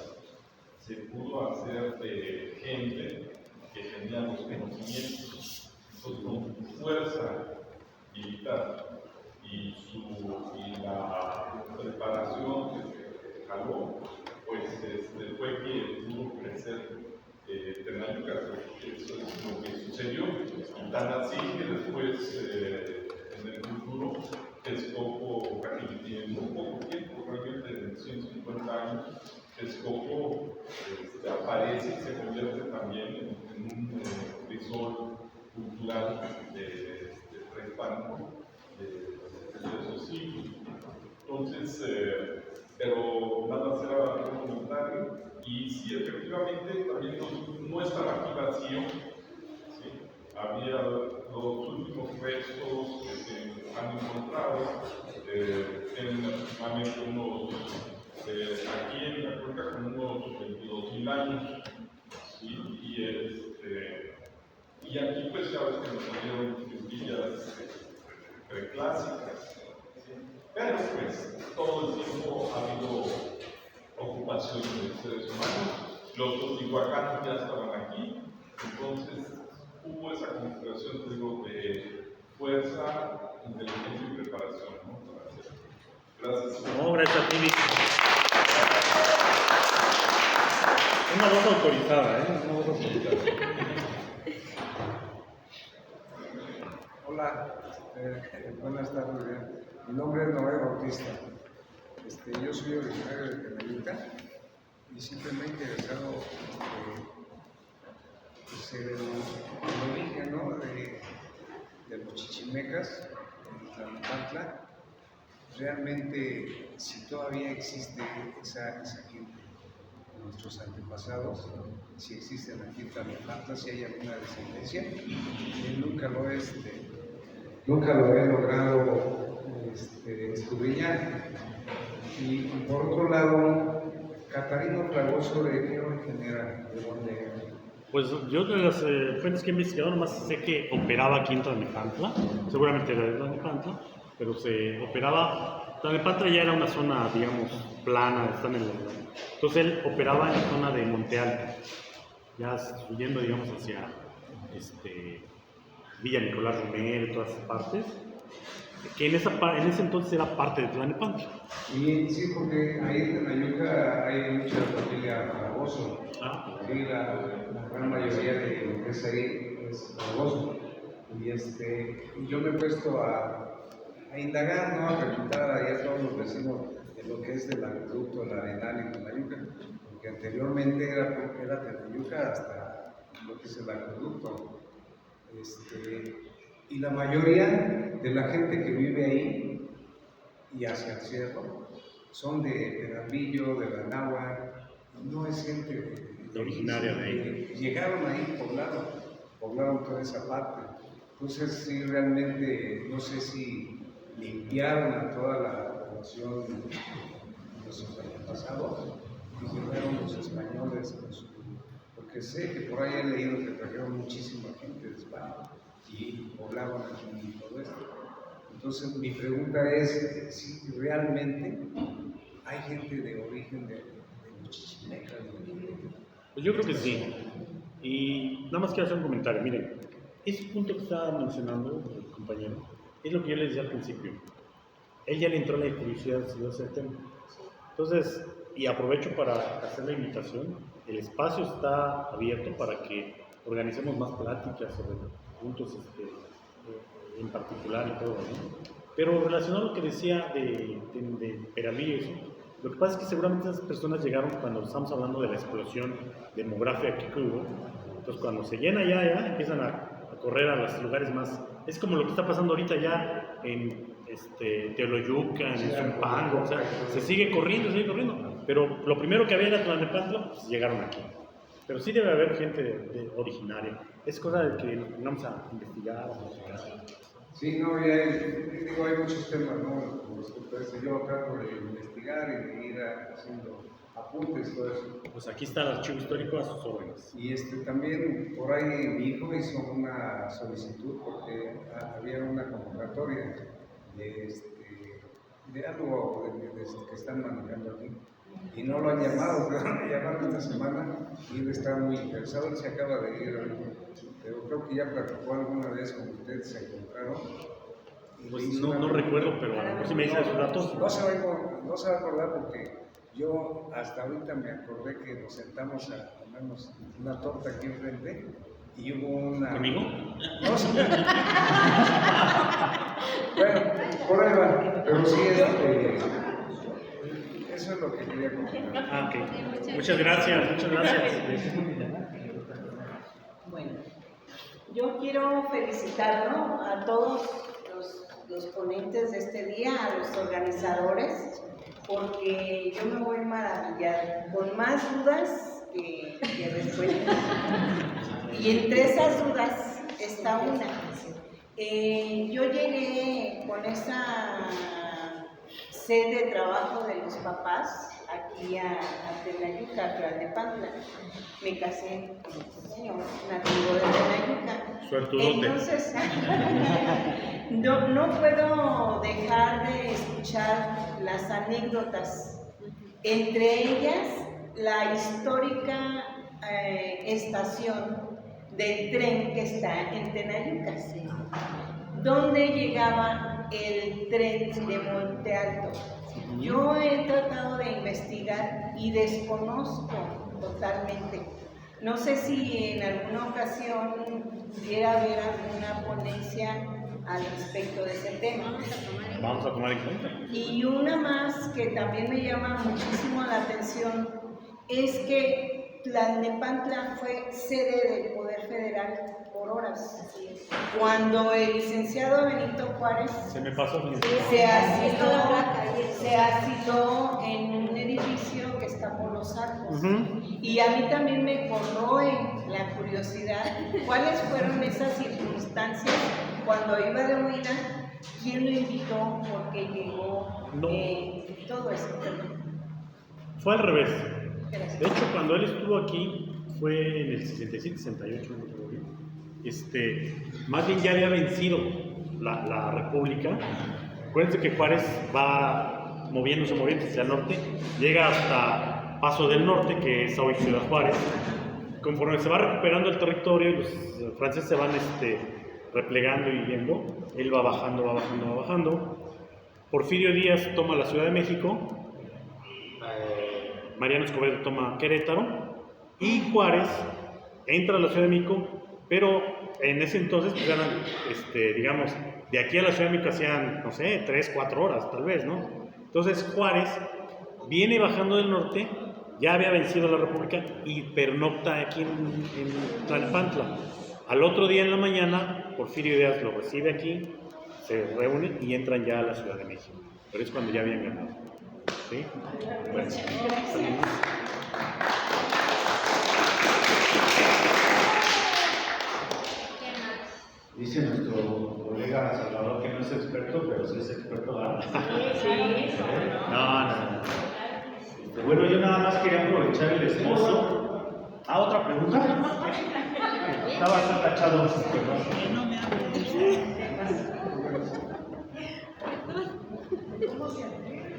se pudo hacer de gente que tenía los conocimientos. Entonces, con fuerza militar y la preparación que se jaló, pues fue que pudo crecer Ternayuca. Eso es lo que sucedió, y tan así que después en el futuro Texcoco, casi tiene muy poco tiempo, realmente en 150 años, Texcoco aparece y se convierte también en un crisol cultural prehispánico de esos siglos. Entonces, pero nada más era un comentario, y sí, efectivamente, también no estaba aquí vacío, ¿sí? Había los últimos restos que se han encontrado, en aproximadamente unos, aquí en la cuenca, como unos 22.000 años, ¿sí? Y aquí pues ya ves que nos salieron villas preclásicas, ¿sí? Pero pues todo el tiempo ha habido ocupación de los seres humanos, los teotihuacanos ya estaban aquí, entonces hubo esa concentración, digo, de fuerza, inteligencia y preparación, ¿no? Para hacer. Gracias. No, gracias a ti, una voz autorizada, Una voz autorizada. Hola, buenas tardes. Mi nombre es Noé Bautista. Yo soy originario de Ternayuca y siempre me ha interesado el origen, ¿no? de los chichimecas en Tlalnepantla, realmente si todavía existe esa gente, nuestros antepasados, si existen aquí en Tlalnepantla, si hay alguna descendencia. Nunca lo he logrado escudriñar. Y por otro lado, Catarino Fragoso, ¿de qué origen era? ¿De dónde era? Pues yo de las fuentes que he investigado nomás sé que operaba aquí en Tlalnepantla, seguramente era de Tlalnepantla, pero se operaba, Tlalnepantla ya era una zona, digamos, plana, entonces él operaba en la zona de Monte Alto, ya subiendo, digamos, hacia Villa Nicolás Romero y todas esas partes, que en ese entonces era parte de Tlalnepantla. Y sí, porque ahí en Tenayuca hay mucha familia Fragoso. Sí, la gran mayoría de lo que es ahí es Fragoso. Y yo me he puesto a indagar, ¿no? A preguntar ahí a todos los vecinos de lo que es del acueducto, el Arenal y Tenayuca, porque anteriormente era Tenayuca hasta lo que es el acueducto. Y la mayoría de la gente que vive ahí y hacia el cerro son de Pedramillo, de la Náhuatl, no es gente originaria de ahí. Llegaron ahí, poblaron toda esa parte. Entonces, sí, realmente, no sé si limpiaron a toda la población de los antepasados y llegaron los españoles, porque sé que por ahí he leído que trajeron muchísima gente de España y poblaban aquí y todo esto. Entonces, mi pregunta es si realmente hay gente de origen de los chichimecas. Pues yo creo que sí. Y nada más quiero hacer un comentario. Miren, ese punto que estaba mencionando el compañero es lo que yo les decía al principio. Él ya le entró la curiosidad sobre ese tema. Entonces, y aprovecho para hacer la invitación. El espacio está abierto para que organicemos más pláticas sobre puntos en particular y todo, ¿no? Pero relacionado a lo que decía de Peralí y eso, lo que pasa es que seguramente esas personas llegaron cuando estamos hablando de la explosión demográfica que hubo. Entonces, cuando se llena ya empiezan a correr a los lugares más. Es como lo que está pasando ahorita ya en Teoloyucan, en Zumpango, o sea, se sigue corriendo. Pero lo primero que había era Tlalnepantla, pues llegaron aquí. Pero sí debe haber gente originaria. Es cosa de que nos pongamos a investigar, a buscar. Sí, no, hay muchos temas, ¿no? Por respecto a eso, yo trato de investigar y de ir haciendo apuntes, todo eso. Pues aquí está el archivo histórico a sus órdenes. Y también por ahí mi hijo hizo una solicitud porque había una convocatoria de algo que están manejando aquí. Y no lo han llamado, pero me llamaron esta semana y él está muy interesado, él se acaba de ir ahorita. Pero creo que ya platicó alguna vez con ustedes, se encontraron. Pues no recuerdo, pero a lo mejor si me dice sus datos. No se va a acordar porque yo hasta ahorita me acordé que nos sentamos a comernos una torta aquí enfrente y hubo una... ¿Conmigo? No sé. Bueno, por ahí va, pero sí eso es lo que quería comentar. Ok. Muchas gracias. Bueno, yo quiero felicitar a todos los ponentes de este día, a los organizadores, porque yo me voy a maravillar con más dudas que respuestas. Y entre esas dudas está una. Yo llegué con esa sed de trabajo de los papás aquí a Tenayuca, a Tlalnepantla. Me casé con un señor nativo de Tenayuca. Suertudote. Entonces, no puedo dejar de escuchar las anécdotas. Entre ellas, la histórica estación del tren que está en Tenayuca, donde llegaba el tren de Monte Alto. Yo he tratado de investigar y desconozco totalmente. No sé si en alguna ocasión pudiera haber alguna ponencia al respecto de ese tema. Vamos a tomar en cuenta. Y una más que también me llama muchísimo la atención es que Tlalnepantla fue sede del Poder Federal por horas. Cuando el licenciado Benito Juárez Se me pasó. se asentó en un edificio que está por Los Arcos. Y a mí también me corroe la curiosidad, ¿cuáles fueron esas circunstancias cuando iba de huida? ¿Quién lo invitó? ¿Por qué llegó? No. Todo eso. Fue al revés. Gracias. De hecho, cuando él estuvo aquí, fue en el 67-68, no recuerdo bien. Más bien ya había vencido la República. Acuérdense que Juárez va moviéndose hacia el norte, llega hasta Paso del Norte, que es hoy Ciudad Juárez. Conforme se va recuperando el territorio, los franceses se van replegando y yendo, él va bajando. Porfirio Díaz toma la Ciudad de México, Mariano Escobedo toma Querétaro, y Juárez entra a la Ciudad de México, pero en ese entonces pues eran, digamos, de aquí a la Ciudad de México hacían, no sé, 3-4 horas tal vez, ¿no? Entonces Juárez viene bajando del norte, ya había vencido la República y pernocta aquí en Tlalnepantla. Al otro día en la mañana, Porfirio Díaz lo recibe aquí, se reúnen y entran ya a la Ciudad de México. Pero es cuando ya habían ganado. ¿Sí? Bueno. Dice nuestro colega Salvador que no es experto, pero sí es experto. No. Bueno, yo nada más quería aprovechar el esposo. ¿Otra pregunta? Estaba tachado.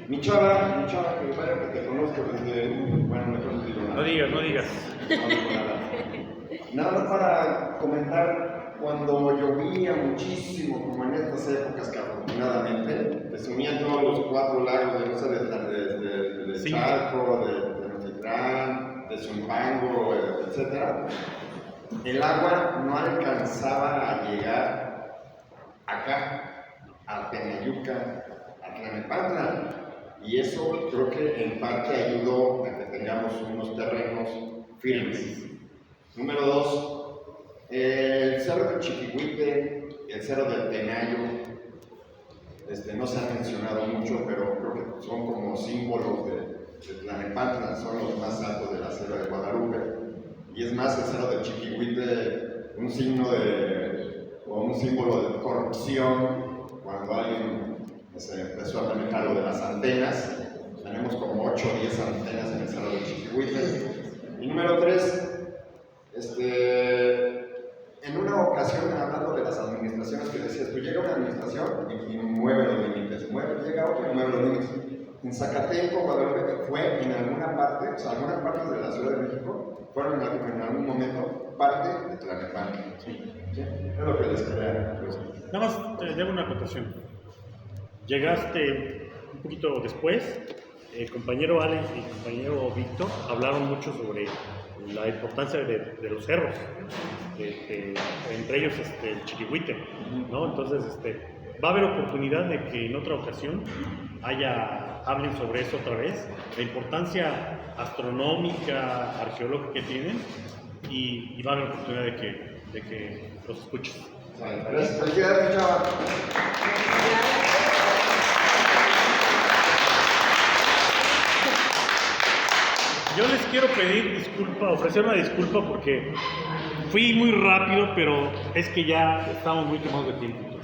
Mi chava, que para que te conozco desde, bueno, no he conocido nada. No digas. Nada más para comentar, cuando llovía muchísimo, como en estas épocas que afortunadamente, se unían todos los 4 lagos de Sí. Chalco, de Notitlán, de Zumpango, etc. El agua no alcanzaba a llegar acá, a Tenayuca, a Tlalnepantla. Y eso creo que en parte ayudó a que tengamos unos terrenos firmes. Número 2, el cerro de Chiquihuite, el cerro del Tenayo, no se han mencionado mucho, pero creo que son como símbolos de Tlalnepantla, son los más altos de la Sierra de Guadalupe. Y es más, el cerro de Chiquihuite, un símbolo de corrupción, cuando alguien se empezó a manejar lo de las antenas. Tenemos como 8 o 10 antenas en el cerro de Chiquihuite. Y número 3, en una ocasión, hablando de las administraciones que decías, tú llega una administración y mueve los límites, llega otra y mueve los límites. En Zacatenco, Guadalupe, fue en alguna parte, o sea, algunas partes de la Ciudad de México, fueron en algún momento parte de Tlalnepantla. ¿Sí? Es lo que les quería decir. Nada más te llevo una acotación. Llegaste un poquito después, el compañero Alex y el compañero Víctor hablaron mucho sobre la importancia de los cerros, entre ellos el Chiquihuite, ¿no? Entonces va a haber oportunidad de que en otra ocasión hablen sobre eso otra vez, la importancia astronómica, arqueológica que tienen, y va a haber oportunidad de que los escuchen. Gracias, felicidades, chava. Yo les quiero ofrecer una disculpa porque fui muy rápido, pero es que ya estamos muy quemados de tiempo.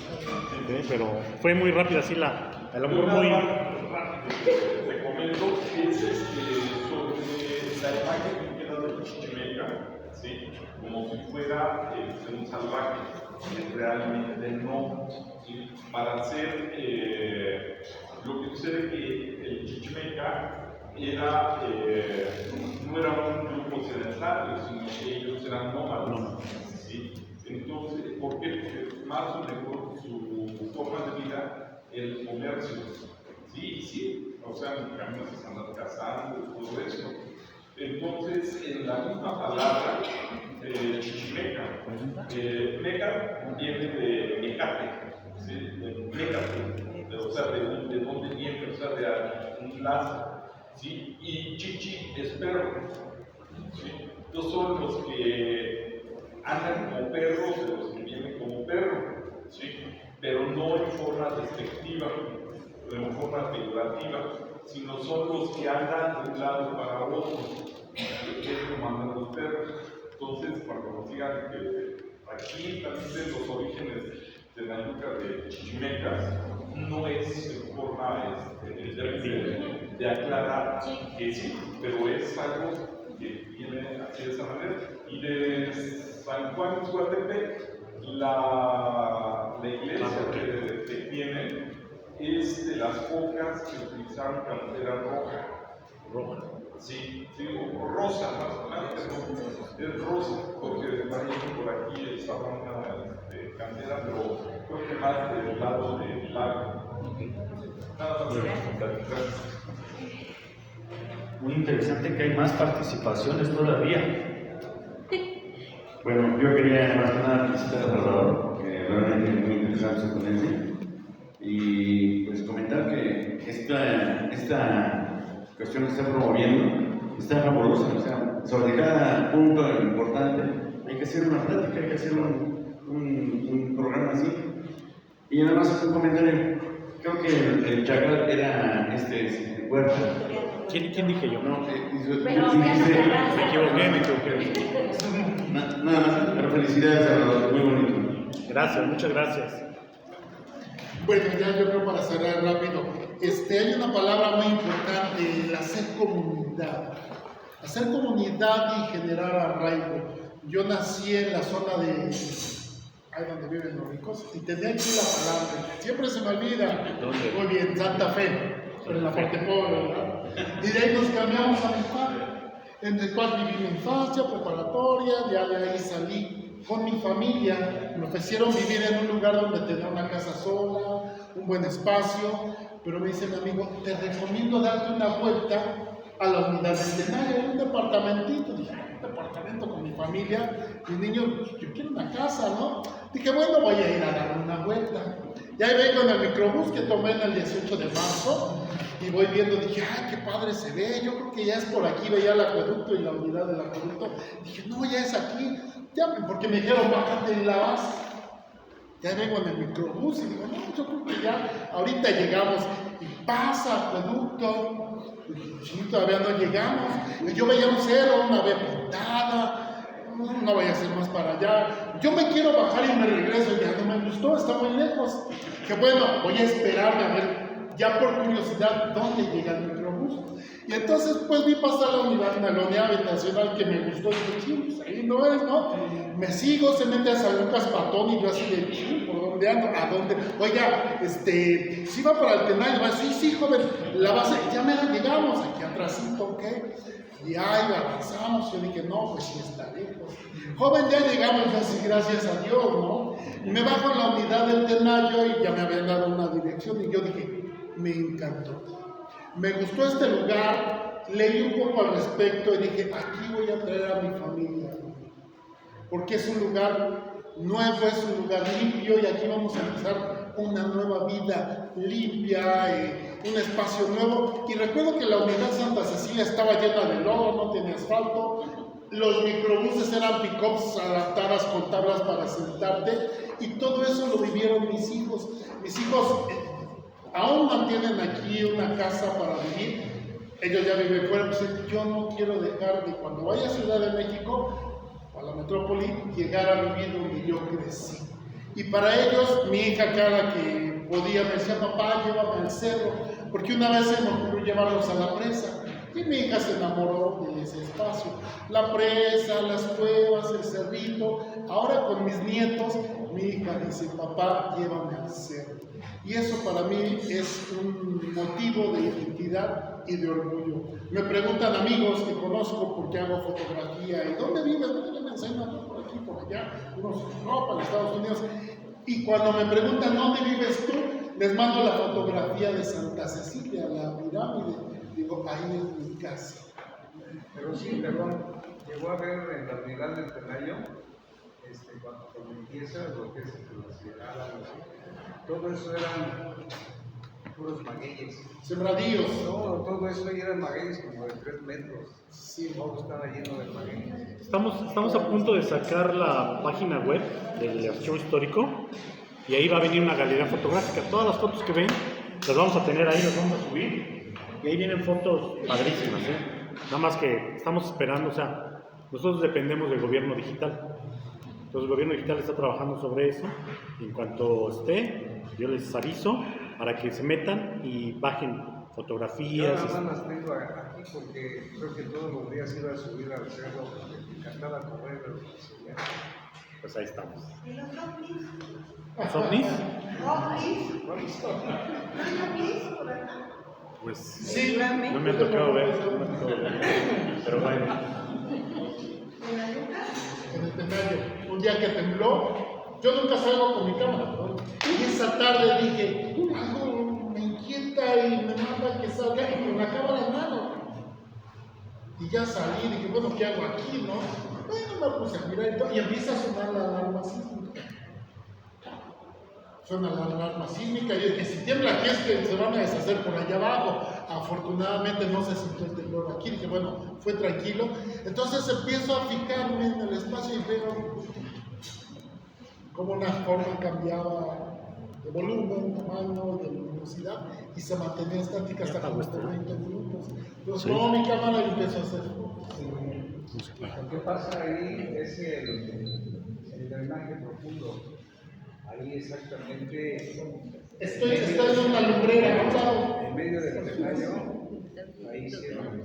¿Sí? Pero fue muy rápido, así a lo mejor muy... Te comento que es sobre la imagen que queda de Chichimeca, ¿sí? Como si fuera un salvaje, que realmente no. ¿Sí? Para hacer lo que sucede que el Chichimeca no era un grupo sedentario, sino que ellos eran nómadas. ¿Sí? Entonces, ¿por qué? Porque más o menos su forma de vida, el comercio. Sí, o sea, mexicanos se están casando y todo eso. Entonces, en la misma palabra, chichimeca, meca viene de mecate, ¿sí? De mecate, o sea, de dónde viene, o sea, de un lazo. ¿Sí? Y chichi es perro. ¿Sí? Estos son los que andan como perros de los que vienen como perro, ¿sí? Pero no en forma despectiva, en forma peyorativa, sino son los que andan de un lado para otro, que es como andan los perros. Entonces, cuando nos digan que aquí también de los orígenes de la yuca de Chichimecas, no es en forma de aclarar que sí, pero es algo que viene así de esa manera. Y de San Juan Ixhuatepec, la iglesia que tienen es de las pocas que utilizaron cantera roja. Roja. Sí, o rosa, más que roja. Es rosa, porque también por aquí estaba una cantera, pero creo que más del lado del lago. Nada más. Gracias. Muy interesante que hay más participaciones todavía. Bueno, yo quería más que nada felicitar a Salvador, porque realmente es muy interesante su ponencia. Y pues comentar que esta cuestión que está promoviendo está fabulosa. O sea, sobre cada punto importante hay que hacer una plática, hay que hacer un programa así. Y nada más un comentario. Creo que el chacal era Huerta. ¿Quién dije yo? No, Me equivoqué. Nada más, pero felicidades a los, muy bonito. Gracias, muchas gracias. Bueno, ya yo creo para cerrar rápido, hay una palabra muy importante, el hacer comunidad. Hacer comunidad y generar arraigo. Yo nací en la zona de ahí donde viven los ricos, y tenía aquí la palabra, siempre se me olvida. ¿Dónde? Muy bien, Santa Fe, pero en la parte pobre, ¿verdad? Y de ahí nos cambiamos a mi padre, en el cual viví mi infancia, preparatoria, ya de ahí salí con mi familia. Me ofrecieron vivir en un lugar donde tenía una casa sola, un buen espacio, pero me dice mi amigo, te recomiendo darte una vuelta a la unidad del Tenayo, un departamentito. Dije, un departamento con mi familia, mis niños, yo quiero una casa, ¿no? Dije, bueno, voy a ir a dar una vuelta. Y ahí vengo en el microbús que tomé en el 18 de marzo y voy viendo, dije, ay, qué padre se ve, yo creo que ya es por aquí, veía el acueducto y la unidad del acueducto. Dije, no, ya es aquí, ya, porque me dijeron, bájate y la vas. Ya vengo en el microbús y digo, no, yo creo que ya, ahorita llegamos y pasa acueducto. Y todavía no llegamos. Y yo veía un cerro, una vez pintada. No voy a hacer más para allá. Yo me quiero bajar y me regreso. Ya no me gustó, está muy lejos. Que bueno, voy a esperarme a ver, ya por curiosidad, dónde llega el microbús. Y entonces, pues vi pasar la unidad habitacional que me gustó. Y dije, sí, pues ahí no es, ¿no? Me sigo, se mete a San Lucas Patón y yo así de, sí, ¿por dónde ando? ¿A dónde? Oiga, si va para el Tenayo, va, sí, joven, la base, ya me la llegamos, aquí atrásito, ¿ok? Y ahí avanzamos, yo dije, no, pues sí está lejos. Joven, ya llegamos, así, gracias a Dios, ¿no? Y me bajo en la unidad del Tenayo y ya me habían dado una dirección y yo dije, me encantó. Me gustó este lugar, leí un poco al respecto y dije, aquí voy a traer a mi familia. Porque es un lugar nuevo, es un lugar limpio y aquí vamos a empezar una nueva vida limpia, un espacio nuevo. Y recuerdo que la unidad Santa Cecilia estaba llena de lodo, no tenía asfalto. Los microbuses eran pick-ups adaptadas con tablas para sentarte y todo eso lo vivieron mis hijos. Mis hijos aún mantienen aquí una casa para vivir. Ellos ya viven fuera, pues yo no quiero dejar de cuando vaya a Ciudad de México a la metrópoli, llegar a vivir donde yo crecí. Y para ellos, mi hija cada que podía me decía, papá, llévame al cerro, porque una vez se me ocurrió llevarlos a la presa. Y mi hija se enamoró de ese espacio. La presa, las cuevas, el cerrito. Ahora con mis nietos, mi hija dice, papá, llévame al cerro. Y eso para mí es un motivo de identidad y de orgullo. Me preguntan amigos que conozco porque hago fotografía. ¿Y dónde vives? Bueno, yo me enseño por aquí, por allá, unos en Europa, en Estados Unidos. Y cuando me preguntan dónde vives tú, les mando la fotografía de Santa Cecilia, la pirámide. Digo, ahí es mi casa. Pero sí, perdón, llegó a ver en la unidad del Tenayo, cuando empieza lo que es la ciudad, todo eso eran puros los magueyes. Sembradíos. No, todo eso ahí eran magueyes como de 3 metros. Sí, Todo estaba lleno de magueyes. Estamos a punto de sacar la página web del archivo histórico y ahí va a venir una galería fotográfica. Todas las fotos que ven las vamos a tener ahí, las vamos a subir y ahí vienen fotos padrísimas, ¿eh? Nada más que estamos esperando, o sea, nosotros dependemos del gobierno digital. Entonces el gobierno digital está trabajando sobre eso. En cuanto esté, yo les aviso para que se metan y bajen Yo fotografías. nada más las tengo aquí porque creo que todos los días iba a subir al cerro porque me encantaba correr. Pues ahí estamos. ¿Y los ovnis? ¿Los ovnis? ¿Ovnis? ¿No hay ovnis por acá? Pues Sí, no me ha tocado ver, pero bueno. ¿En la yuca? en el Tenayo. Un día que tembló, yo nunca salgo con mi cámara, ¿no? Y esa tarde dije, algo me inquieta y me manda que salga y con la cámara en mano. Y ya salí, dije, bueno, ¿qué hago aquí, no? Bueno, me puse a mirar y empieza a sonar la alarma sísmica. Suena la alarma sísmica y yo dije, si tiembla aquí es que se van a deshacer por allá abajo. Afortunadamente no se sintió el temblor aquí, dije, bueno, fue tranquilo. Entonces empiezo a fijarme en el espacio y veo cómo una forma cambiaba de volumen, tamaño, de luminosidad y se mantenía estática hasta como por 20 minutos. Entonces tomo mi cámara y empiezo a hacer fotos. Lo que pasa ahí es el drenaje profundo. Ahí exactamente. Estoy en una lumbrera, ¿no? Claro. En medio del drenaje, ahí hicieron.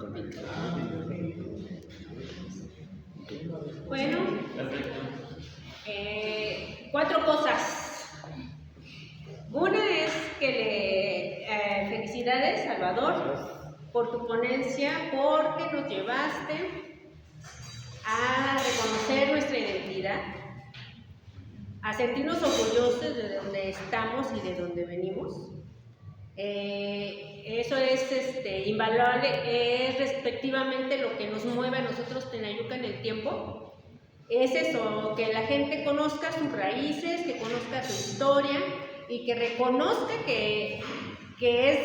Bueno, 4 cosas. Una es que felicidades, Salvador, por tu ponencia, porque nos llevaste a reconocer nuestra identidad, a sentirnos orgullosos de donde estamos y de donde venimos. Eso es invaluable, es respectivamente lo que nos mueve a nosotros Tenayuca en el tiempo. Es eso, que la gente conozca sus raíces, que conozca su historia y que reconozca que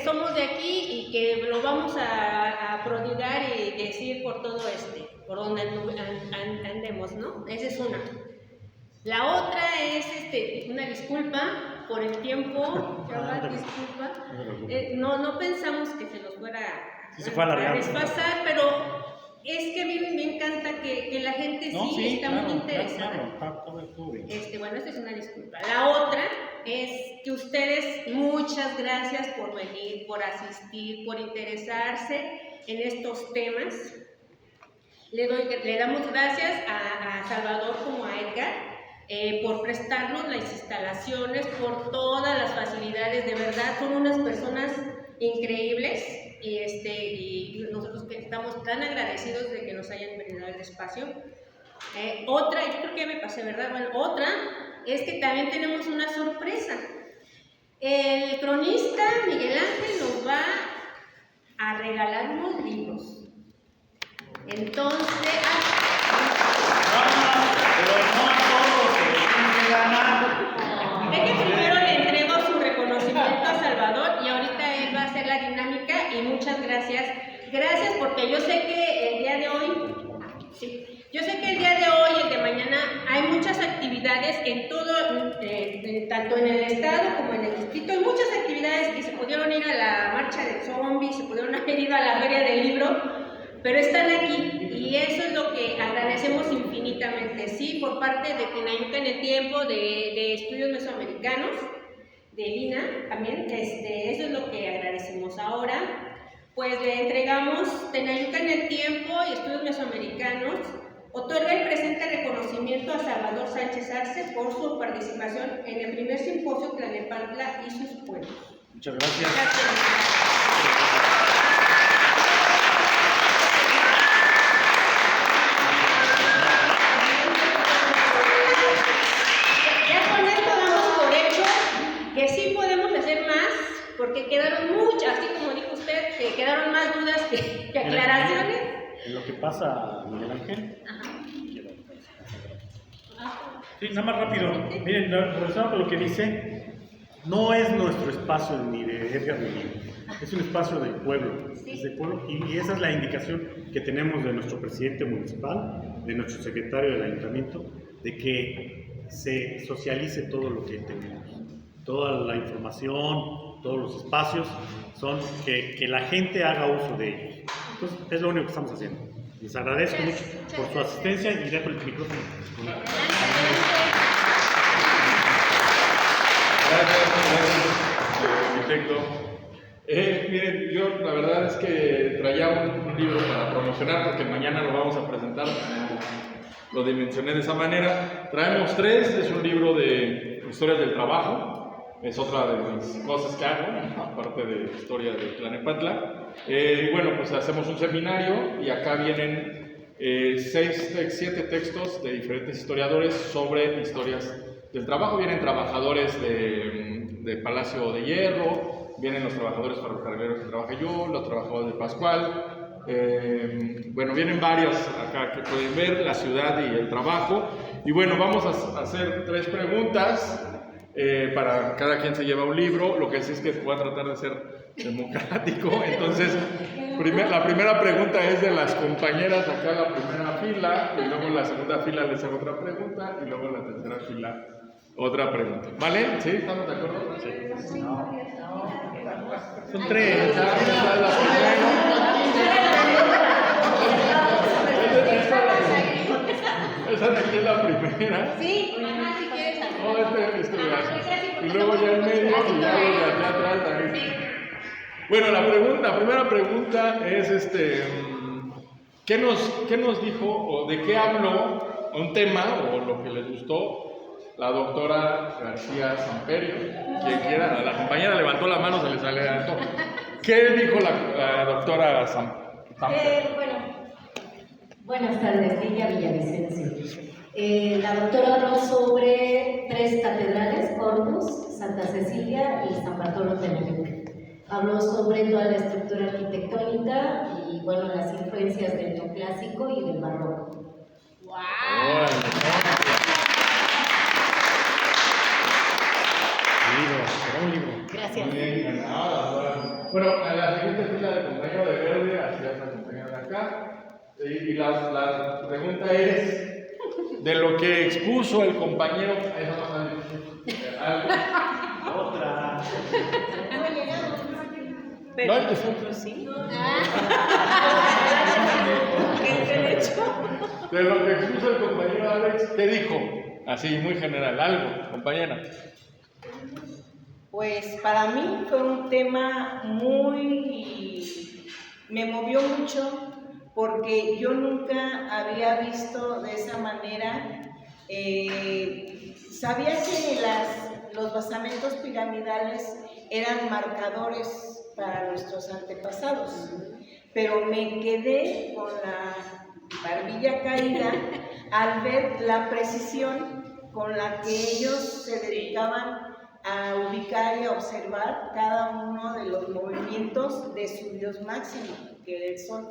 somos de aquí y que lo vamos a prodigar y decir por todo por donde andemos, ¿no? Esa es una. La otra es una disculpa por el tiempo, disculpa. No pensamos que se nos fuera a desfasar, pero es que a mí me encanta que la gente está muy interesada. Bueno, esta es una disculpa. La otra es que ustedes, muchas gracias por venir, por asistir, por interesarse en estos temas. Le damos gracias a Salvador como a Edgar. Por prestarnos las instalaciones, por todas las facilidades, de verdad son unas personas increíbles y nosotros que estamos tan agradecidos de que nos hayan venido al espacio. Otra, yo creo que ya me pasé, ¿verdad? Bueno, otra es que también tenemos una sorpresa. El cronista Miguel Ángel nos va a regalar unos libros. Entonces... Es que primero le entrego su reconocimiento a Salvador y ahorita él va a hacer la dinámica y muchas gracias. Gracias porque yo sé que el día de hoy, el de mañana, hay muchas actividades en todo, tanto en el estado como en el distrito, hay muchas actividades que se pudieron ir a la marcha de zombies, se pudieron haber ido a la feria del libro, pero están aquí y eso es lo que agradecemos infinitamente, sí, por parte de Tenayuca en el tiempo, de Estudios Mesoamericanos, de Lina también, eso es lo que agradecemos ahora. Pues le entregamos Tenayuca en el tiempo y Estudios Mesoamericanos, otorga el presente reconocimiento a Salvador Sánchez Arce por su participación en el primer simposio Tlalnepantla y sus pueblos. Muchas gracias. Que sí podemos hacer más, porque quedaron muchas, así como dijo usted, que quedaron más dudas que aclaraciones. En lo que pasa, Miguel Ángel. Sí, nada más rápido. Miren, regresando con lo que dice, no es nuestro espacio ni de Edgar ni mío, es un espacio del pueblo, es del pueblo, y esa es la indicación que tenemos de nuestro presidente municipal, de nuestro secretario del ayuntamiento, de que se socialice todo lo que tenemos, toda la información, todos los espacios, son que la gente haga uso de ellos. Entonces, es lo único que estamos haciendo. Les agradezco mucho por su asistencia y dejo el micrófono. Gracias, arquitecto. Miren, yo la verdad es que traía un libro para promocionar porque mañana lo vamos a presentar, lo dimensioné de esa manera. Traemos 3, es un libro de historias del trabajo, es otra de mis cosas que hago, aparte de historia de Tlalnepantla. Y bueno, pues hacemos un seminario y acá vienen 7 textos de diferentes historiadores sobre historias del trabajo. Vienen trabajadores de Palacio de Hierro, vienen los trabajadores ferrocarrileros que trabajé yo, los trabajadores de Pascual. Bueno, vienen varios acá que pueden ver, la ciudad y el trabajo. Y bueno, vamos a hacer 3 preguntas. Para cada quien se lleva un libro. Lo que sí es que voy a tratar de ser democrático. Entonces, la primera pregunta es de las compañeras acá en la primera fila, y luego en la segunda fila les hago otra pregunta, y luego en la tercera fila otra pregunta. ¿Vale? ¿Sí? ¿Estamos de acuerdo? Sí. Son 3. Esa de aquí es la primera. Sí, mamá, si quieres. No, y luego ya en medio y ya los de allá atrás también. Bueno, la primera pregunta es ¿qué nos dijo o de qué habló un tema o lo que les gustó la doctora García Samperio? Quien quiera, la compañera levantó la mano, se les adelantó. ¿Qué dijo la doctora Samperio? Buenas tardes, Lidia Villavicencio. La doctora habló sobre 3 catedrales, Corpus, Santa Cecilia y San Bartolo Tenayuca. Habló sobre toda la estructura arquitectónica y, bueno, las influencias del neoclásico y del barroco. ¡Wow! Un libro. Gracias. Muy bien, bueno, a la siguiente fila de compañero de verde, hacia esa compañera de acá. Y la pregunta es, de lo que expuso el compañero, Otra. Pero No, nosotros sí. de lo que expuso el compañero Alex, ¿qué dijo? Así, muy general, algo, compañera. Pues para mí fue un tema me movió mucho porque yo nunca había visto de esa manera. Sabía que los basamentos piramidales eran marcadores para nuestros antepasados, pero me quedé con la barbilla caída al ver la precisión con la que ellos se dedicaban a ubicar y a observar cada uno de los movimientos de su dios máximo, que era el sol.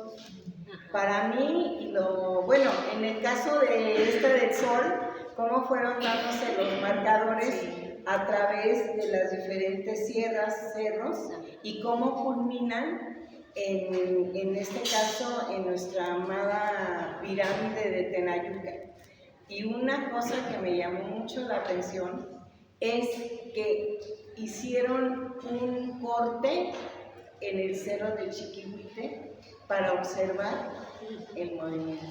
Para mí, en el caso del sol, cómo fueron dándose los marcadores a través de las diferentes sierras, cerros, y cómo culminan en este caso en nuestra amada pirámide de Tenayuca. Y una cosa que me llamó mucho la atención es que hicieron un corte en el cerro de Chiquihuite para observar el movimiento.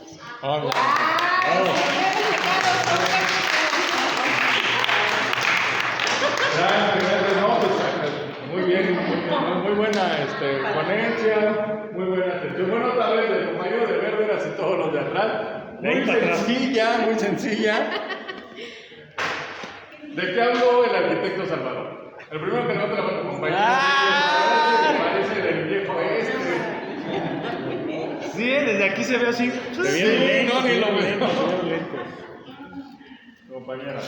Muy bien, muy buena ponencia, muy buena atención. Bueno, otra vez el compañero de verde, así todos los de atrás. Muy sencilla. ¿De qué habló el arquitecto Salvador? El primero que levanta la mano, compañero. Parece del viejo Sí, desde aquí se ve así. Sí, no, ni lo veo. Compañera.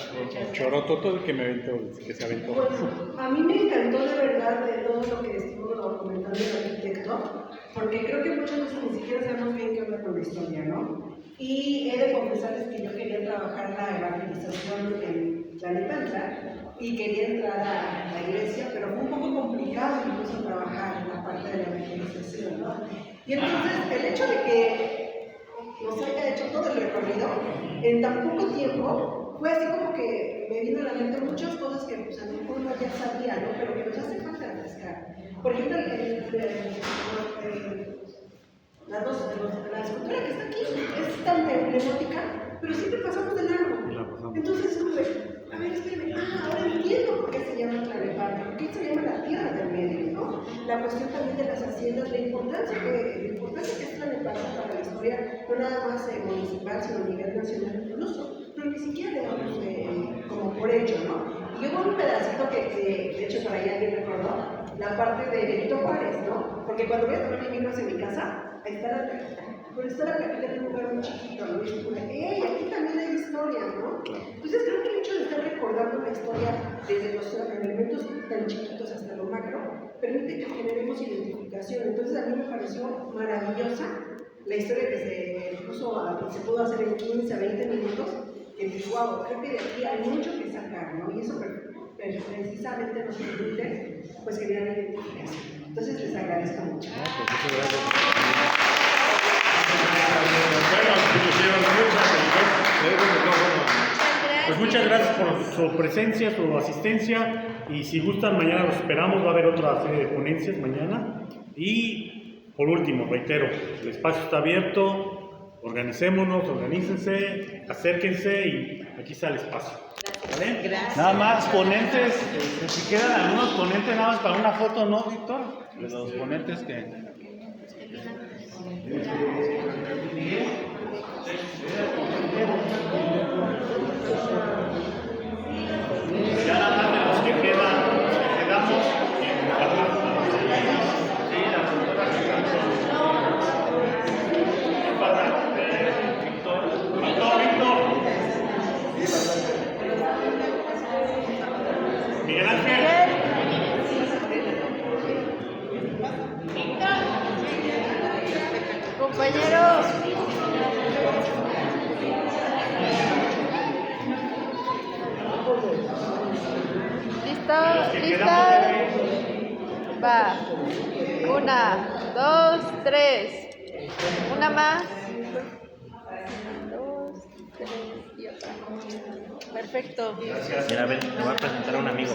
Chorototo que me aventó, que se aventó. Bueno, a mí me encantó de verdad de todo lo que estuvo comentando el arquitecto, porque creo que muchos de nosotros ni siquiera sabemos bien qué onda con la historia, ¿no? Y he de confesarles que yo quería trabajar la evangelización en Tlalnepantla, y quería entrar a la iglesia, pero fue un poco complicado incluso trabajar en la parte de la evangelización, ¿no? Y entonces el hecho de que nos haya hecho todo el recorrido en tan poco tiempo fue así como que me vino a la mente muchas cosas que pues, a lo mejor uno ya sabía, ¿no? Pero que nos hace falta refrescar. Por ejemplo, la escultura que está aquí es tan emblemática, pero siempre pasamos de largo. Entonces, a ver, espérame, ahora entiendo por qué se llama Tlalnepantla, por qué se llama la tierra del medio, ¿no? La cuestión también de las haciendas, la importancia que es Tlalnepantla para la historia, no nada más municipal, sino a nivel nacional incluso, pero ni siquiera le damos como por hecho, ¿no? Y hubo un pedacito que de hecho por ahí alguien recordó, la parte de Benito Juárez, ¿no? Porque cuando voy a tomar mi micros en mi casa, ahí está la plaquita. Pero está la plaquita en un lugar muy chiquito, ¿no? Y es como, ¡ey! Aquí también hay historia, ¿no? Entonces creo que el hecho de estar recordando la historia desde los elementos tan chiquitos hasta lo macro, permite que generemos identificación. Entonces a mí me pareció maravillosa la historia que se pudo hacer en 15 a 20 minutos, que dije, wow, creo que de aquí hay mucho que sacar, ¿no? Y eso precisamente nos permite pues generar identificación. Entonces les agradezco mucho. Pues muchas gracias por su presencia, su asistencia, y si gustan mañana los esperamos, va a haber otra serie de ponencias mañana. Y por último, reitero, el espacio está abierto, organicémonos, organícense, acérquense y aquí está el espacio. ¿Vale? Gracias. Nada más, ponentes, si quedan algunos ponentes nada más para una foto, ¿no, Víctor? De los ponentes que... Ya nada más de los que quedan, quedamos en la Miguel Ángel. Compañeros. ¿Listo? ¿Lista? Va. 1, 2, 3. Una más. 2, 3 y otra. Perfecto. Mira, ven, te voy a presentar a un amigo.